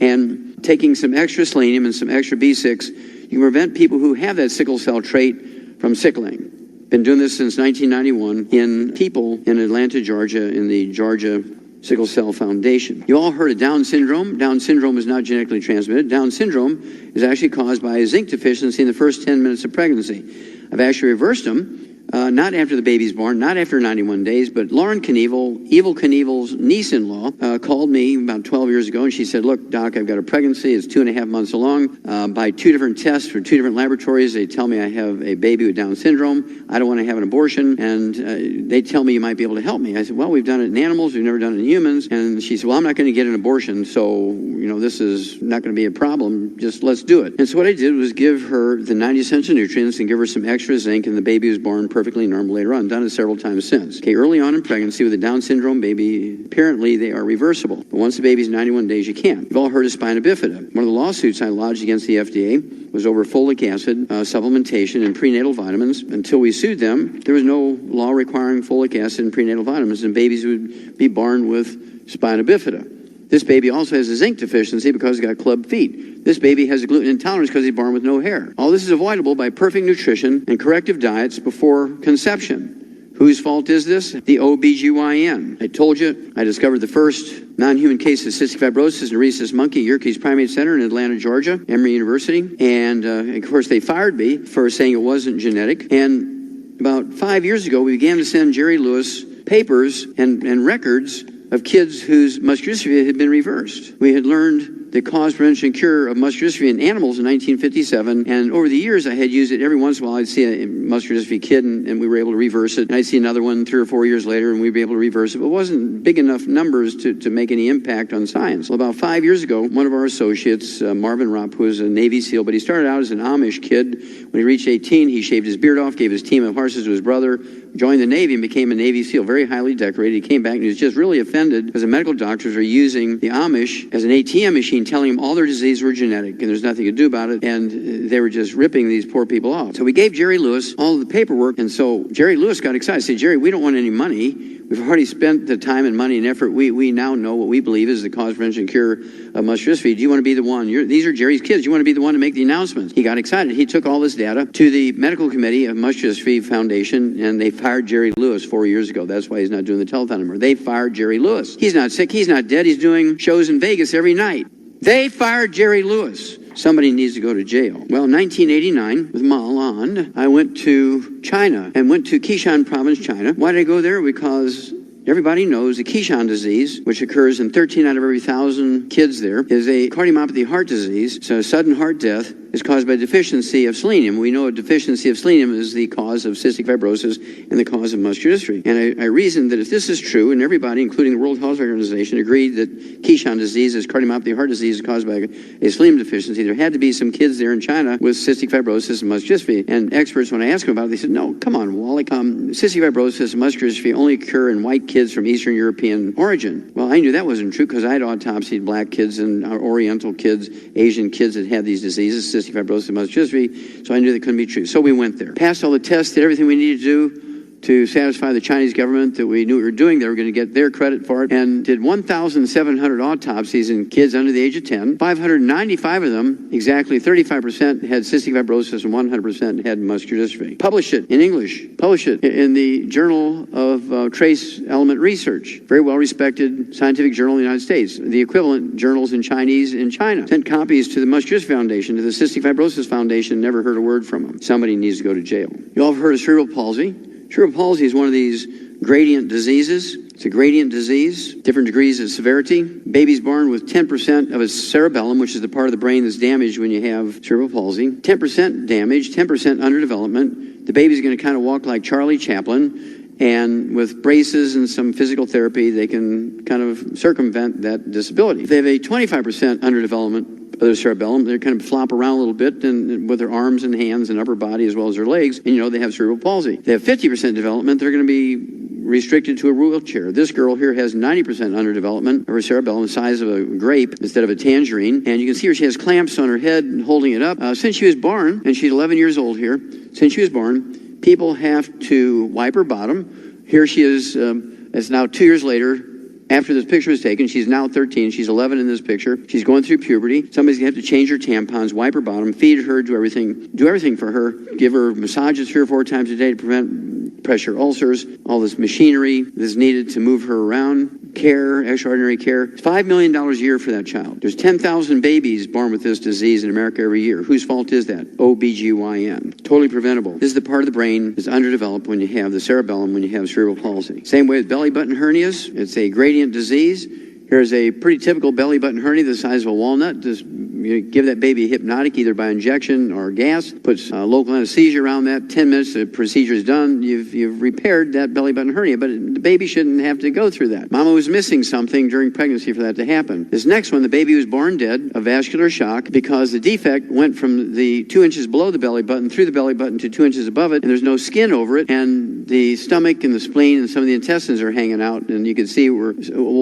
and taking some extra selenium and some extra B6, you can prevent people who have that sickle cell trait from sickling. Been doing this since 1991 in people in Atlanta, Georgia, in the Georgia Sickle Cell Foundation. You all heard of Down syndrome. Down syndrome is not genetically transmitted. Down syndrome is actually caused by a zinc deficiency in the first 10 minutes of pregnancy. I've actually reversed them, not after the baby's born, not after 91 days, but Lauren Knievel, Evel Knievel's niece-in-law, called me about 12 years ago, and she said, look, Doc, I've got a pregnancy. It's 2.5 months along. By 2 different tests for 2 different laboratories, they tell me I have a baby with Down syndrome. I don't want to have an abortion, and they tell me you might be able to help me. I said, well, we've done it in animals. We've never done it in humans. And she said, well, I'm not going to get an abortion, so, this is not going to be a problem. Just let's do it. And so what I did was give her the 90 essential nutrients and give her some extra zinc, and the baby was born perfectly normal later on. Done it several times since. Okay, early on in pregnancy with a Down syndrome baby, apparently they are reversible. But once the baby's 91 days, you can't. You've all heard of spina bifida. One of the lawsuits I lodged against the FDA was over folic acid supplementation and prenatal vitamins. Until we sued them, there was no law requiring folic acid and prenatal vitamins, and babies would be born with spina bifida. This baby also has a zinc deficiency because he's got club feet. This baby has a gluten intolerance because he's born with no hair. All this is avoidable by perfect nutrition and corrective diets before conception. Whose fault is this? The OBGYN. I told you I discovered the first non-human case of cystic fibrosis in a rhesus monkey, Yerkes Primate Center in Atlanta, Georgia, Emory University. And of course they fired me for saying it wasn't genetic. And about 5 years ago, we began to send Jerry Lewis papers and records of kids whose muscular dystrophy had been reversed. We had learned the cause, prevention, and cure of muscular dystrophy in animals in 1957, and over the years I had used it. Every once in a while I'd see a muscular dystrophy kid and we were able to reverse it, and I'd see another one 3 or 4 years later and we'd be able to reverse it, but it wasn't big enough numbers to make any impact on science. Well, about 5 years ago, one of our associates, Marvin Rupp, who was a Navy SEAL, but he started out as an Amish kid. When he reached 18, he shaved his beard off, gave his team of horses to his brother, joined the Navy and became a Navy SEAL, very highly decorated. He came back and he was just really offended because the medical doctors were using the Amish as an ATM machine, telling him all their diseases were genetic and there's nothing to do about it, and they were just ripping these poor people off. So we gave Jerry Lewis all of the paperwork, and so Jerry Lewis got excited. He said, Jerry, we don't want any money. We've already spent the time and money and effort. We now know what we believe is the cause, prevention, cure of muscular dystrophy. Do you want to be the one? These are Jerry's kids. You want to be the one to make the announcements? He got excited. He took all this data to the medical committee of Muscular Dystrophy Foundation, and they fired Jerry Lewis 4 years ago. That's why he's not doing the telethon anymore. They fired Jerry Lewis. He's not sick. He's not dead. He's doing shows in Vegas every night. They fired Jerry Lewis. Somebody needs to go to jail. Well, in 1989, with Ma Lan, I went to China and went to Qishan province, China. Why did I go there? Because everybody knows the Qishan disease, which occurs in 13 out of every 1,000 kids there, is a cardiomyopathy heart disease. So sudden heart death is caused by deficiency of selenium. We know a deficiency of selenium is the cause of cystic fibrosis and the cause of muscular dystrophy. And I reasoned that if this is true, and everybody, including the World Health Organization, agreed that Qishan disease is cardiomyopathy heart disease caused by a selenium deficiency, there had to be some kids there in China with cystic fibrosis and muscular dystrophy. And experts, when I asked them about it, they said, no, come on, Wallach. Cystic fibrosis and muscular dystrophy only occur in white kids from Eastern European origin. Well, I knew that wasn't true because I had autopsied black kids and Oriental kids, Asian kids that had these diseases, cystic fibrosis and muscular dystrophy, so I knew that couldn't be true. So we went there. Passed all the tests, did everything we needed to do. to satisfy the Chinese government that we knew we were doing. They were going to get their credit for it, and did 1,700 autopsies in kids under the age of 10. 595 of them, exactly 35%, had cystic fibrosis and 100% had muscular dystrophy. Published it in English. Published it in the Journal of Trace Element Research. Very well respected scientific journal in the United States. The equivalent journals in Chinese in China. Sent copies to the Muscular Foundation, to the Cystic Fibrosis Foundation, never heard a word from them. Somebody needs to go to jail. You all have heard of cerebral palsy. Cerebral palsy is one of these gradient diseases. It's a gradient disease, different degrees of severity. Baby's born with 10% of his cerebellum, which is the part of the brain that's damaged when you have cerebral palsy. 10% damage, 10% underdevelopment. The baby's going to kind of walk like Charlie Chaplin. And with braces and some physical therapy, they can kind of circumvent that disability. If they have a 25% underdevelopment of their cerebellum, they kind of flop around a little bit and with their arms and hands and upper body as well as their legs, and you know they have cerebral palsy. If they have 50% development, they're going to be restricted to a wheelchair. This girl here has 90% underdevelopment of her cerebellum, the size of a grape instead of a tangerine. And you can see her, she has clamps on her head and holding it up. Since she was born, and she's 11 years old here, since she was born, people have to wipe her bottom. Here she is, it's now 2 years later, after this picture was taken. She's now 13. She's 11 in this picture. She's going through puberty. Somebody's going to have to change her tampons, wipe her bottom, feed her, do everything for her, give her massages 3 or 4 times a day to prevent pressure ulcers, all this machinery that's needed to move her around, care, extraordinary care. It's $5 million a year for that child. There's 10,000 babies born with this disease in America every year. Whose fault is that? OBGYN. Totally preventable. This is the part of the brain that's underdeveloped when you have the cerebellum, when you have cerebral palsy. Same way with belly button hernias. It's a gradient disease. Here's a pretty typical belly button hernia the size of a walnut. Just you give that baby a hypnotic either by injection or gas, puts local anesthesia around that. 10 minutes, the procedure is done. You've repaired that belly button hernia, but the baby shouldn't have to go through that. Mama was missing something during pregnancy for that to happen. This next one, the baby was born dead of vascular shock because the defect went from the 2 inches below the belly button through the belly button to 2 inches above it, and there's no skin over it, and the stomach and the spleen and some of the intestines are hanging out, and you can see well,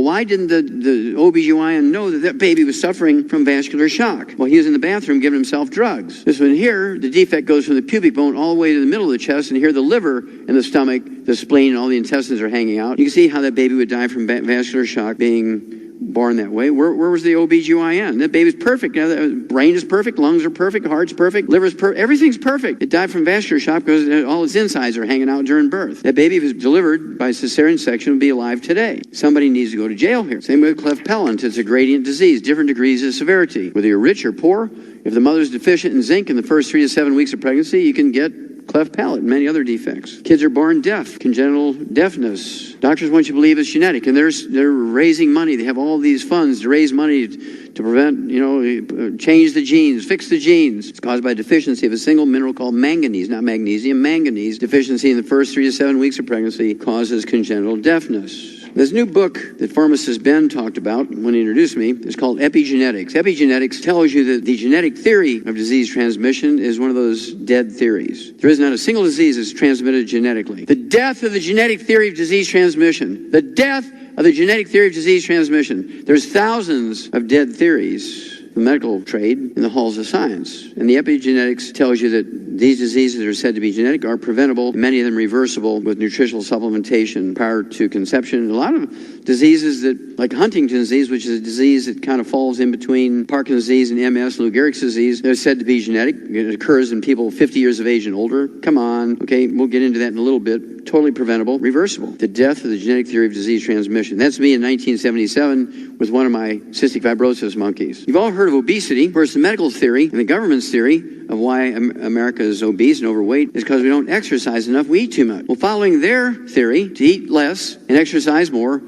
why didn't the OBGYN know that baby was suffering from vascular shock? Well, he was in the bathroom giving himself drugs. This one here, the defect goes from the pubic bone all the way to the middle of the chest, and here the liver and the stomach, the spleen, and all the intestines are hanging out. You can see how that baby would die from vascular shock being born that way. Where was the OBGYN? That baby's perfect. The brain is perfect, lungs are perfect, heart's perfect, liver's perfect, everything's perfect. It died from vascular shock because all its insides are hanging out during birth. That baby, if it was delivered by cesarean section, would be alive today. Somebody needs to go to jail here. Same with cleft palate. It's a gradient disease, different degrees of severity. Whether you're rich or poor, if the mother's deficient in zinc in the first 3 to 7 weeks of pregnancy, you can get cleft palate and many other defects. Kids are born deaf, congenital deafness. Doctors want you to believe it's genetic, and they're raising money. They have all these funds to raise money to prevent, change the genes, fix the genes. It's caused by deficiency of a single mineral called manganese, not magnesium, manganese. Deficiency in the first 3 to 7 weeks of pregnancy causes congenital deafness. This new book that pharmacist Ben talked about when he introduced me is called Epigenetics. Epigenetics tells you that the genetic theory of disease transmission is one of those dead theories. There is not a single disease that's transmitted genetically. The death of the genetic theory of disease transmission. The death of the genetic theory of disease transmission. There's thousands of dead theories, the medical trade, in the halls of science. And the epigenetics tells you that these diseases that are said to be genetic are preventable, many of them reversible with nutritional supplementation prior to conception. A lot of diseases that, like Huntington's disease, which is a disease that kind of falls in between Parkinson's disease and MS, Lou Gehrig's disease, they're said to be genetic. It occurs in people 50 years of age and older. Come on, okay, we'll get into that in a little bit. Totally preventable, reversible. The death of the genetic theory of disease transmission. That's me in 1977 with one of my cystic fibrosis monkeys. You've all heard of obesity. Of course, the medical theory and the government's theory of why America is obese and overweight is because we don't exercise enough, we eat too much. Well, following their theory to eat less and exercise more,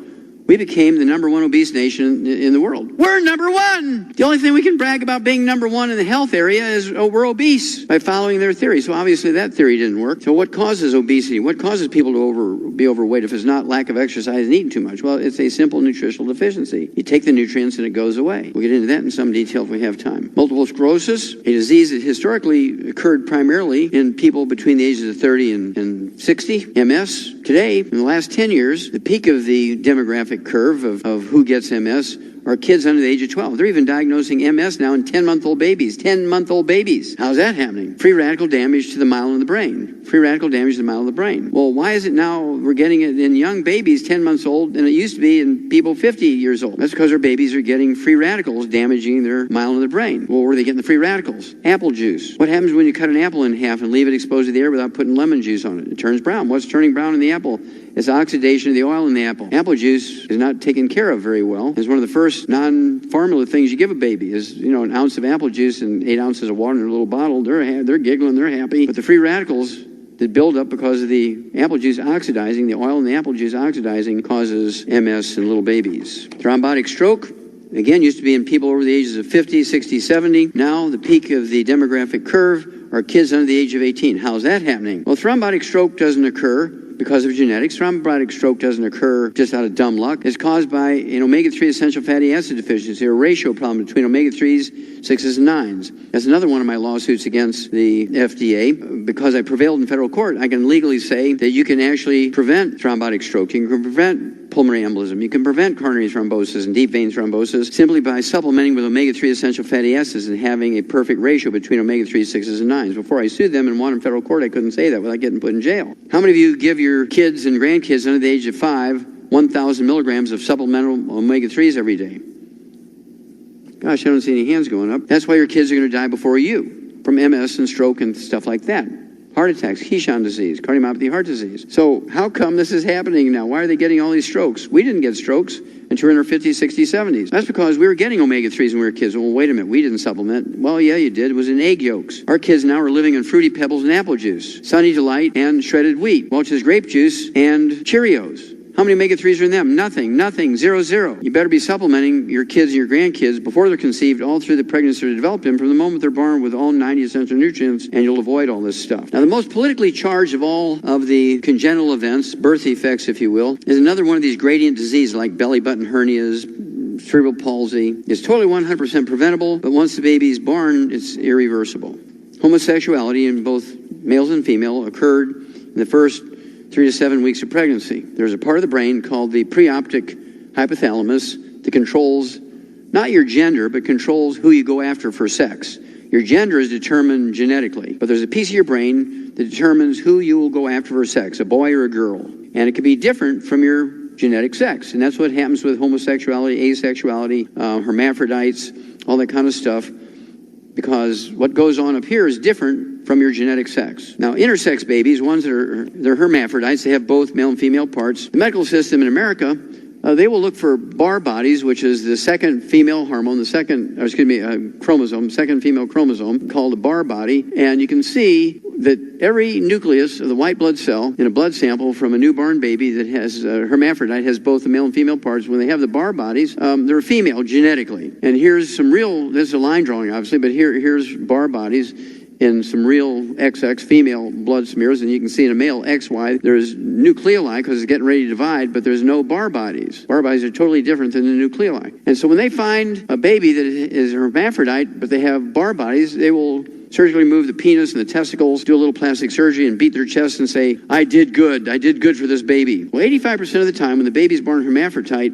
we became the #1 obese nation in the world. We're #1! The only thing we can brag about being #1 in the health area is, we're obese, by following their theory. So obviously that theory didn't work. So what causes obesity? What causes people to be overweight if it's not lack of exercise and eating too much? Well, it's a simple nutritional deficiency. You take the nutrients and it goes away. We'll get into that in some detail if we have time. Multiple sclerosis, a disease that historically occurred primarily in people between the ages of 30 and 60. MS, today, in the last 10 years, the peak of the demographic curve of who gets MS are kids under the age of 12. They're even diagnosing MS now in 10-month-old babies. 10-month-old babies. How's that happening? Free radical damage to the myelin of the brain. Free radical damage to the myelin of the brain. Well, why is it now we're getting it in young babies, 10 months old, and it used to be in people 50 years old? That's because our babies are getting free radicals damaging their myelin of the brain. Well, where are they getting the free radicals? Apple juice. What happens when you cut an apple in half and leave it exposed to the air without putting lemon juice on it? It turns brown. What's turning brown in the apple? It's oxidation of the oil in the apple. Apple juice is not taken care of very well. It's one of the first non-formula things you give a baby is, an ounce of apple juice and 8 ounces of water in a little bottle. They're giggling, they're happy. But the free radicals that build up because of the apple juice oxidizing, the oil in the apple juice oxidizing, causes MS in little babies. Thrombotic stroke, again, used to be in people over the ages of 50, 60, 70. Now, the peak of the demographic curve are kids under the age of 18. How's that happening? Well, thrombotic stroke doesn't occur because of genetics. Thrombotic stroke doesn't occur just out of dumb luck. It's caused by an omega-3 essential fatty acid deficiency, or a ratio problem between omega-3s, 6s, and 9s. That's another one of my lawsuits against the FDA. Because I prevailed in federal court, I can legally say that you can actually prevent thrombotic stroke. You can prevent pulmonary embolism. You can prevent coronary thrombosis and deep vein thrombosis simply by supplementing with omega-3 essential fatty acids and having a perfect ratio between omega-3, 6s, and 9s. Before I sued them and won in federal court, I couldn't say that without getting put in jail. How many of you give your kids and grandkids under the age of 5 1,000 milligrams of supplemental omega-3s every day? Gosh, I don't see any hands going up. That's why your kids are going to die before you from MS and stroke and stuff like that. Heart attacks, Keyshawn disease, cardiomyopathy, heart disease. So how come this is happening now? Why are they getting all these strokes? We didn't get strokes until we were in our 50s, 60s, 70s. That's because we were getting omega-3s when we were kids. Well, wait a minute, we didn't supplement. Well, yeah, you did. It was in egg yolks. Our kids now are living on Fruity Pebbles and apple juice, Sunny Delight and shredded wheat, Welch's grape juice and Cheerios. How many omega-3s are in them? Nothing, 0. You better be supplementing your kids and your grandkids before they're conceived, all through the pregnancy to develop them, from the moment they're born with all 90 essential nutrients, and you'll avoid all this stuff. Now, the most politically charged of all of the congenital events, birth defects, if you will, is another one of these gradient diseases like belly button hernias, cerebral palsy. It's totally 100% preventable, but once the baby's born, it's irreversible. Homosexuality in both males and female occurred in the first 3 to 7 weeks of pregnancy. There's a part of the brain called the preoptic hypothalamus that controls not your gender, but controls who you go after for sex. Your gender is determined genetically, but there's a piece of your brain that determines who you will go after for sex, a boy or a girl. And it can be different from your genetic sex. And that's what happens with homosexuality, asexuality, hermaphrodites, all that kind of stuff, because what goes on up here is different from your genetic sex. Now, intersex babies, ones that they're hermaphrodites, they have both male and female parts. The medical system in America, they will look for bar bodies, which is the second female hormone, chromosome, second female chromosome, called a bar body. And you can see that every nucleus of the white blood cell in a blood sample from a newborn baby that has a hermaphrodite has both the male and female parts. When they have the bar bodies, they're female genetically. And here's some real, this is a line drawing obviously, but here's bar bodies in some real XX female blood smears, and you can see in a male XY, there's nucleoli because it's getting ready to divide, but there's no bar bodies. Bar bodies are totally different than the nucleoli. And so when they find a baby that is a hermaphrodite, but they have bar bodies, they will surgically remove the penis and the testicles, do a little plastic surgery, and beat their chest and say, I did good for this baby. Well, 85% of the time when the baby's born hermaphrodite,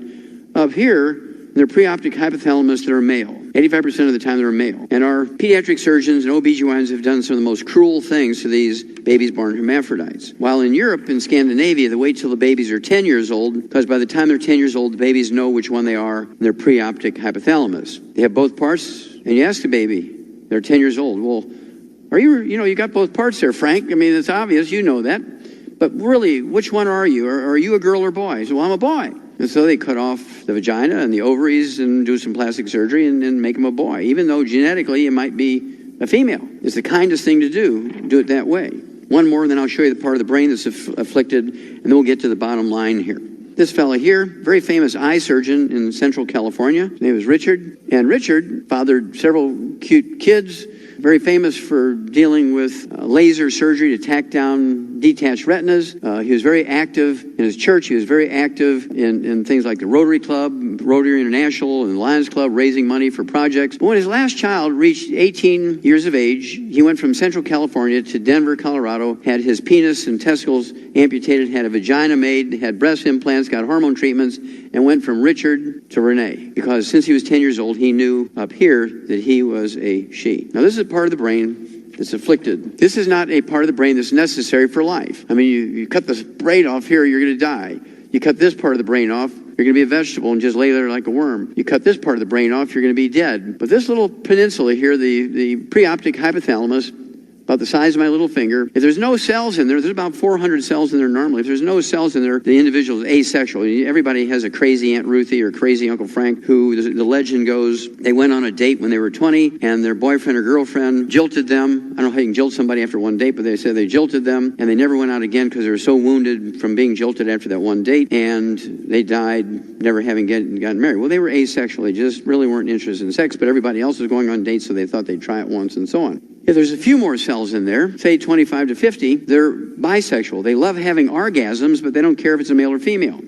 up here, they're preoptic hypothalamus, they're male. 85% of the time they're male. And our pediatric surgeons and OBGYNs have done some of the most cruel things to these babies born hermaphrodites. While in Europe and Scandinavia, they wait till the babies are 10 years old, because by the time they're 10 years old, the babies know which one they are. They're preoptic hypothalamus. They have both parts, and you ask the baby, they're 10 years old. Well, you got both parts there, Frank. I mean, it's obvious, you know that. But really, which one are you? Are you a girl or boy? So, well, I'm a boy. And so they cut off the vagina and the ovaries and do some plastic surgery and make him a boy, even though genetically it might be a female. It's the kindest thing to do it that way. One more, and then I'll show you the part of the brain that's afflicted, and then we'll get to the bottom line here. This fella here, very famous eye surgeon in Central California. His name is Richard. And Richard fathered several cute kids, very famous for dealing with laser surgery to tack down detached retinas. He was very active in his church. He was very active in things like the Rotary Club, Rotary International and the Lions Club, raising money for projects. But when his last child reached 18 years of age, he went from Central California to Denver, Colorado, had his penis and testicles amputated, had a vagina made, had breast implants, got hormone treatments, and went from Richard to Renee. Because since he was 10 years old, he knew up here that he was a she. Now, this is a part of the brain that's afflicted. This is not a part of the brain that's necessary for life. I mean, you cut this brain off here, you're going to die. You cut this part of the brain off, you're going to be a vegetable and just lay there like a worm. You cut this part of the brain off, you're going to be dead. But this little peninsula here, the preoptic hypothalamus, about the size of my little finger. If there's no cells in there, there's about 400 cells in there normally. If there's no cells in there, the individual is asexual. Everybody has a crazy Aunt Ruthie or crazy Uncle Frank who, the legend goes, they went on a date when they were 20 and their boyfriend or girlfriend jilted them. I don't know how you can jilt somebody after one date, but they said they jilted them and they never went out again because they were so wounded from being jilted after that one date, and they died never having gotten married. Well, they were asexual. They just really weren't interested in sex, but everybody else was going on dates, so they thought they'd try it once and so on. If there's a few more cells in there, say 25 to 50, they're bisexual. They love having orgasms, but they don't care if it's a male or female.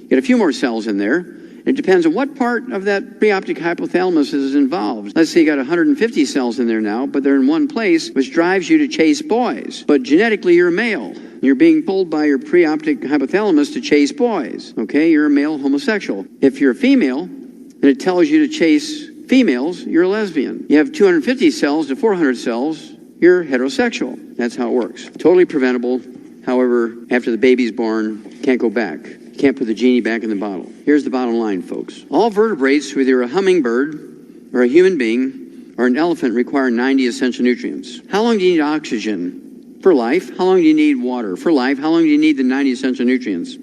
Get a few more cells in there. It depends on what part of that preoptic hypothalamus is involved. Let's say you got 150 cells in there now, but they're in one place, which drives you to chase boys. But genetically, you're a male. You're being pulled by your preoptic hypothalamus to chase boys. Okay, you're a male homosexual. If you're a female, and it tells you to chase females, you're a lesbian. You have 250 cells to 400 cells, you're heterosexual. That's how it works. Totally preventable. However, after the baby's born, can't go back. Can't put the genie back in the bottle. Here's the bottom line, folks. All vertebrates, whether a hummingbird or a human being or an elephant, require 90 essential nutrients. How long do you need oxygen? For life. How long do you need water? For life. How long do you need the 90 essential nutrients?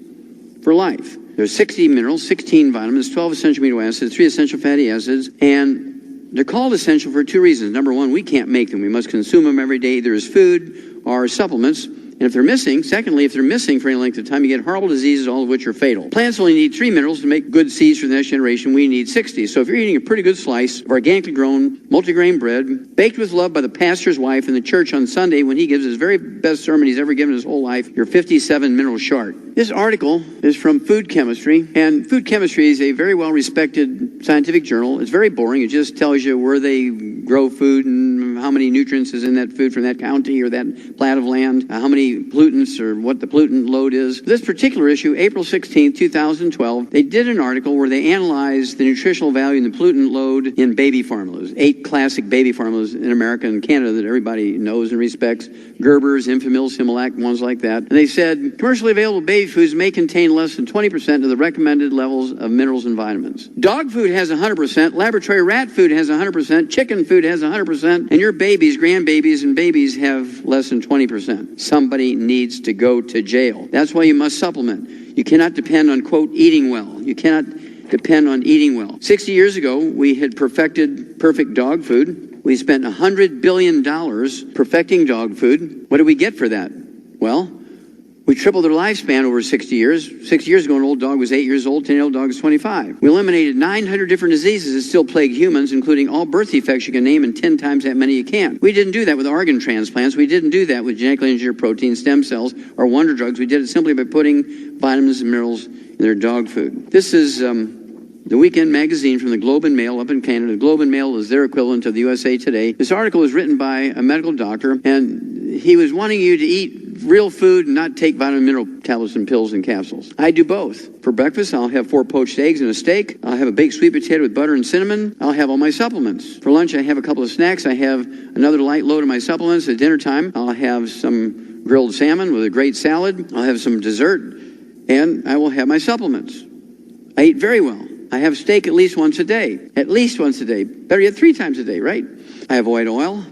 For life. There's 60 minerals, 16 vitamins, 12 essential amino acids, 3 essential fatty acids, and they're called essential for 2 reasons. Number one, we can't make them. We must consume them every day, either as food or supplements. And if they're missing, secondly, if they're missing for any length of time, you get horrible diseases, all of which are fatal. Plants only need 3 minerals to make good seeds for the next generation. We need 60. So if you're eating a pretty good slice of organically grown, multigrain bread, baked with love by the pastor's wife in the church on Sunday when he gives his very best sermon he's ever given his whole life, you're 57 minerals short. This article is from Food Chemistry, and Food Chemistry is a very well-respected scientific journal. It's very boring. It just tells you where they grow food and how many nutrients is in that food from that county or that plat of land, how many pollutants or what the pollutant load is. This particular issue, April 16, 2012, they did an article where they analyzed the nutritional value and the pollutant load in baby formulas. 8 classic baby formulas in America and Canada that everybody knows and respects. Gerber's, Enfamil, Similac, ones like that. And they said commercially available baby foods may contain less than 20% of the recommended levels of minerals and vitamins. Dog food has 100%, laboratory rat food has 100%, chicken food has 100%, and your babies, grandbabies, and babies have less than 20%. Somebody needs to go to jail. That's why you must supplement. You cannot depend on, quote, eating well. You cannot depend on eating well. 60 years ago, we had perfected perfect dog food. We spent $100 billion perfecting dog food. What did we get for that? Well, we tripled their lifespan over 60 years. 6 years ago, an old dog was 8 years old, 10-year-old dog is 25. We eliminated 900 different diseases that still plague humans, including all birth defects you can name and 10 times that many you can't. We didn't do that with organ transplants. We didn't do that with genetically engineered protein, stem cells, or wonder drugs. We did it simply by putting vitamins and minerals in their dog food. This is the Weekend magazine from the Globe and Mail up in Canada. The Globe and Mail is their equivalent of the USA Today. This article was written by a medical doctor, and he was wanting you to eat real food and not take vitamin mineral tablets and pills and capsules. I do both. For breakfast, I'll have 4 poached eggs and a steak. I'll have a baked sweet potato with butter and cinnamon. I'll have all my supplements. For lunch, I have a couple of snacks. I have another light load of my supplements. At dinner time, I'll have some grilled salmon with a great salad. I'll have some dessert, and I will have my supplements. I eat very well. I have steak at least once a day. At least once a day. Better yet, 3 times a day, right? I avoid oil.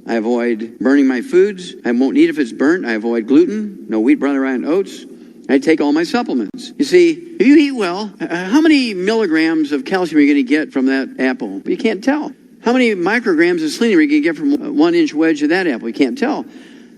I avoid burning my foods. I won't eat if it's burnt. I avoid gluten, no wheat, brown, rye, and oats. I take all my supplements. You see, if you eat well, how many milligrams of calcium are you going to get from that apple? You can't tell. How many micrograms of selenium are you going to get from a 1-inch wedge of that apple? You can't tell.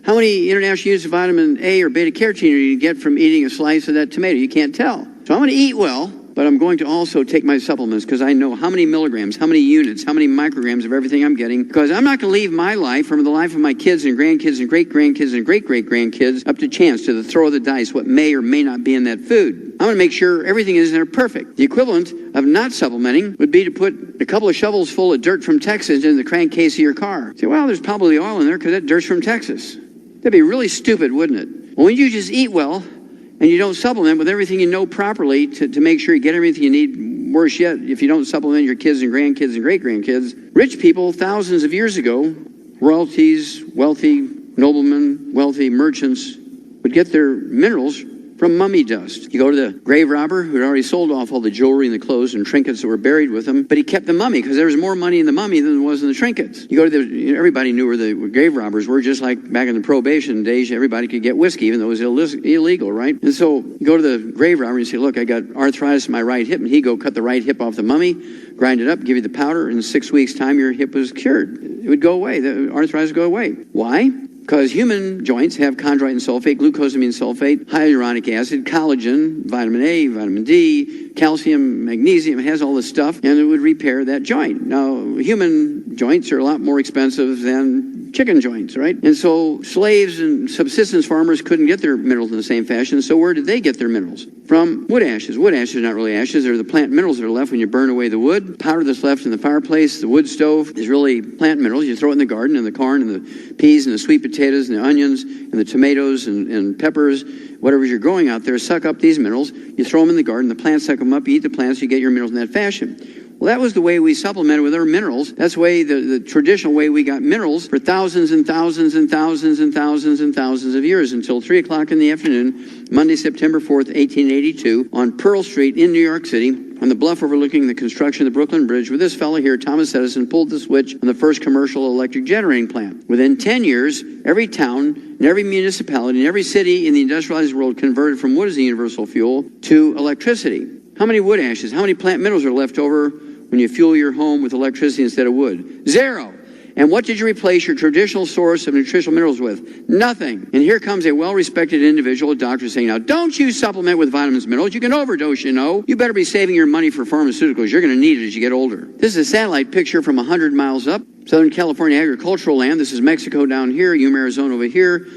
How many international units of vitamin A or beta carotene are you going to get from eating a slice of that tomato? You can't tell. So I'm going to eat well. but I'm going to also take my supplements because I know how many milligrams, how many units, how many micrograms of everything I'm getting, because I'm not going to leave my life or the life of my kids and grandkids and great-grandkids and great-great-grandkids up to chance, to the throw of the dice, what may or may not be in that food. I'm going to make sure everything is in there perfect. The equivalent of not supplementing would be to put a couple of shovels full of dirt from Texas in the crankcase of your car. Say, well, there's probably oil in there because that dirt's from Texas. That'd be really stupid, wouldn't it? Well, when you just eat well and you don't supplement with everything you know properly to make sure you get everything you need, worse yet, if you don't supplement your kids and grandkids and great-grandkids, rich people thousands of years ago, royalties, wealthy noblemen, wealthy merchants, would get their minerals from mummy dust. You go to the grave robber who had already sold off all the jewelry and the clothes and trinkets that were buried with him, but he kept the mummy because there was more money in the mummy than there was in the trinkets. You go to everybody knew where the grave robbers were, just like back in the probation days, everybody could get whiskey, even though it was illegal, right? And so you go to the grave robber and you say, look, I got arthritis in my right hip, and he'd go cut the right hip off the mummy, grind it up, give you the powder, and in 6 weeks' time, your hip was cured. It would go away. The arthritis would go away. Why? Because human joints have chondroitin sulfate, glucosamine sulfate, hyaluronic acid, collagen, vitamin A, vitamin D, calcium, magnesium. It has all this stuff, and it would repair that joint. Now, human joints are a lot more expensive than chicken joints, right? And so slaves and subsistence farmers couldn't get their minerals in the same fashion, so where did they get their minerals? From wood ashes. Wood ashes are not really ashes. They're the plant minerals that are left when you burn away the wood. Powder that's left in the fireplace, the wood stove, is really plant minerals. You throw it in the garden, and the corn, and the peas, and the sweet potatoes, and the onions, and the tomatoes, and peppers, whatever you're growing out there, suck up these minerals. You throw them in the garden, the plants suck them up, you eat the plants, you get your minerals in that fashion. Well, that was the way we supplemented with our minerals. That's the way, the traditional way we got minerals for thousands and thousands and thousands and thousands and thousands of years, until 3 o'clock in the afternoon, Monday, September 4th, 1882, on Pearl Street in New York City, on the bluff overlooking the construction of the Brooklyn Bridge, where this fellow here, Thomas Edison, pulled the switch on the first commercial electric generating plant. Within 10 years, every town and every municipality and every city in the industrialized world converted from wood as the universal fuel to electricity. How many wood ashes, how many plant minerals are left over when you fuel your home with electricity instead of wood? Zero. And what did you replace your traditional source of nutritional minerals with? Nothing. And here comes a well-respected individual, a doctor, saying, now, don't you supplement with vitamins and minerals. You can overdose, you know. You better be saving your money for pharmaceuticals. You're going to need it as you get older. This is a satellite picture from 100 miles up. Southern California agricultural land. This is Mexico down here, Yuma, Arizona over here,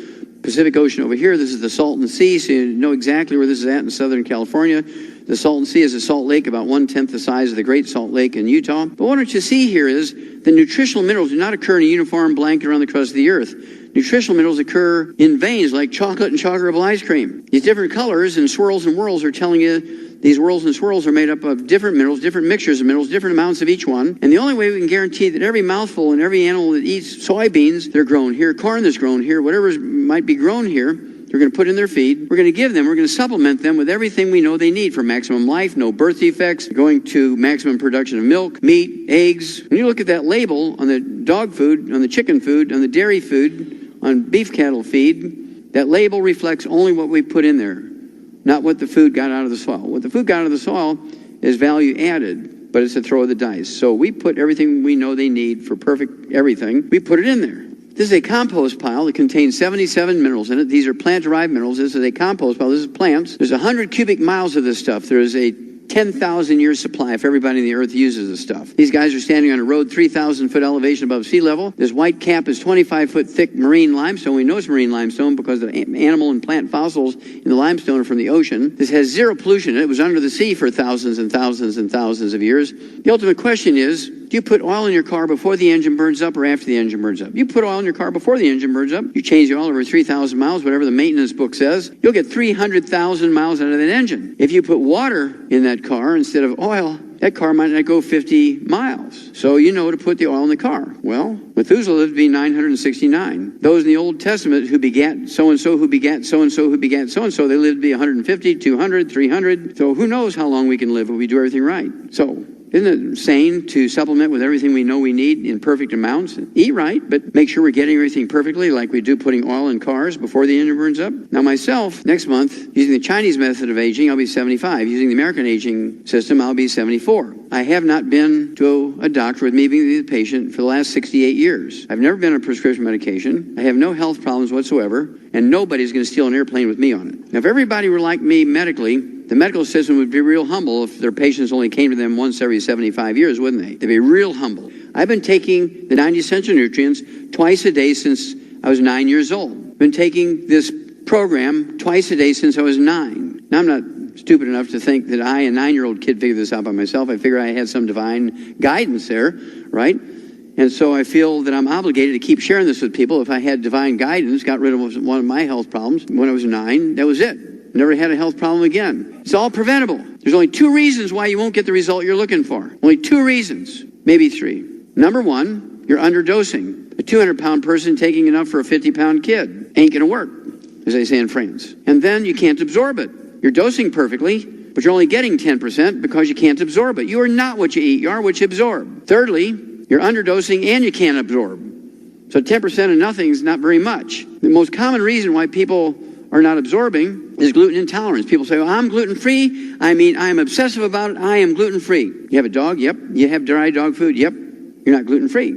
Pacific Ocean over here. This is the Salton Sea, so you know exactly where this is at in Southern California. The Salton Sea is a salt lake about 1/10 the size of the Great Salt Lake in Utah. But what you see here is the nutritional minerals do not occur in a uniform blanket around the crust of the earth. Nutritional minerals occur in veins like chocolate and chocolate level ice cream. These different colors and swirls and whirls are telling you these whirls and swirls are made up of different minerals, different mixtures of minerals, different amounts of each one. And the only way we can guarantee that every mouthful and every animal that eats soybeans, they're grown here, corn that's grown here, whatever might be grown here, we're going to put in their feed. We're going to give them, we're going to supplement them with everything we know they need for maximum life, no birth defects, going to maximum production of milk, meat, eggs. When you look at that label on the dog food, on the chicken food, on the dairy food, on beef cattle feed, that label reflects only what we put in there, not what the food got out of the soil. What the food got out of the soil is value added, but it's a throw of the dice. So we put everything we know they need for perfect everything, we put it in there. This is a compost pile that contains 77 minerals in it. These are plant-derived minerals. This is a compost pile. This is plants. There's 100 cubic miles of this stuff. There is a 10,000-year supply if everybody in the earth uses this stuff. These guys are standing on a road 3,000-foot elevation above sea level. This white cap is 25-foot thick marine limestone. We know it's marine limestone because the animal and plant fossils in the limestone are from the ocean. This has zero pollution. It was under the sea for thousands and thousands and thousands of years. The ultimate question is, do you put oil in your car before the engine burns up or after the engine burns up? You put oil in your car before the engine burns up. You change the oil over 3,000 miles, whatever the maintenance book says. You'll get 300,000 miles out of that engine. If you put water in that car instead of oil, that car might not go 50 miles. So you know to put the oil in the car. Well, Methuselah lived to be 969. Those in the Old Testament who begat so-and-so, who begat so-and-so, who begat so-and-so, they lived to be 150, 200, 300. So who knows how long we can live if we do everything right. So isn't it insane to supplement with everything we know we need in perfect amounts? Eat right, but make sure we're getting everything perfectly, like we do putting oil in cars before the engine burns up. Now myself, next month, using the Chinese method of aging, I'll be 75. Using the American aging system, I'll be 74. I have not been to a doctor with me being the patient for the last 68 years. I've never been on prescription medication. I have no health problems whatsoever, and nobody's going to steal an airplane with me on it. Now, if everybody were like me medically, The medical system would be real humble if their patients only came to them once every 75 years, wouldn't they? They'd be real humble. I've been taking the 90 essential nutrients twice a day since I was 9 years old. Been taking this program twice a day since I was 9. Now, I'm not stupid enough to think that I, a 9-year-old kid, figured this out by myself. I figure I had some divine guidance there, right? And so I feel that I'm obligated to keep sharing this with people. If I had divine guidance, got rid of one of my health problems when I was 9, that was it. Never had a health problem again. It's all preventable. There's only 2 reasons why you won't get the result you're looking for. Only 2 reasons, maybe 3. Number 1, you're underdosing. A 200-pound person taking enough for a 50-pound kid ain't gonna work, as they say in France. And then you can't absorb it. You're dosing perfectly, but you're only getting 10% because you can't absorb it. You are not what you eat, you are what you absorb. Thirdly, you're underdosing and you can't absorb. So 10% of nothing is not very much. The most common reason why people are not absorbing is gluten intolerance. People say, well, I'm gluten-free. I mean, I'm obsessive about it. I am gluten-free. You have a dog? Yep. You have dry dog food? Yep. You're not gluten-free.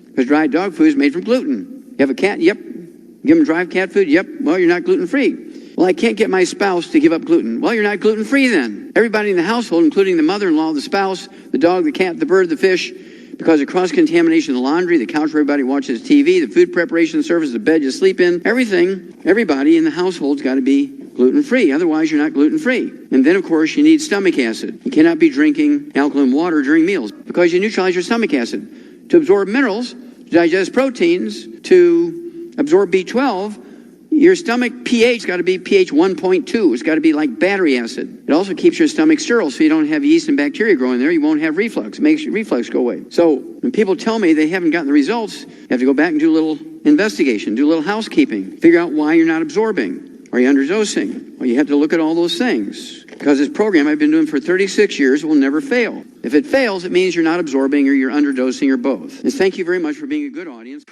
Because dry dog food is made from gluten. You have a cat? Yep. Give them dry cat food? Yep. Well, you're not gluten-free. Well, I can't get my spouse to give up gluten. Well, you're not gluten-free then. Everybody in the household, including the mother-in-law, the spouse, the dog, the cat, the bird, the fish, because of cross-contamination of the laundry, the couch where everybody watches TV, the food preparation service, the bed you sleep in, everything, everybody in the household's got to be gluten-free. Otherwise, you're not gluten-free. And then, of course, you need stomach acid. You cannot be drinking alkaline water during meals because you neutralize your stomach acid. To absorb minerals, to digest proteins, to absorb B12, your stomach pH got to be pH 1.2. It's got to be like battery acid. It also keeps your stomach sterile so you don't have yeast and bacteria growing there. You won't have reflux. It makes your reflux go away. So when people tell me they haven't gotten the results, you have to go back and do a little investigation, do a little housekeeping, figure out why you're not absorbing. Are you underdosing? Well, you have to look at all those things. Because this program I've been doing for 36 years will never fail. If it fails, it means you're not absorbing or you're underdosing or both. And thank you very much for being a good audience.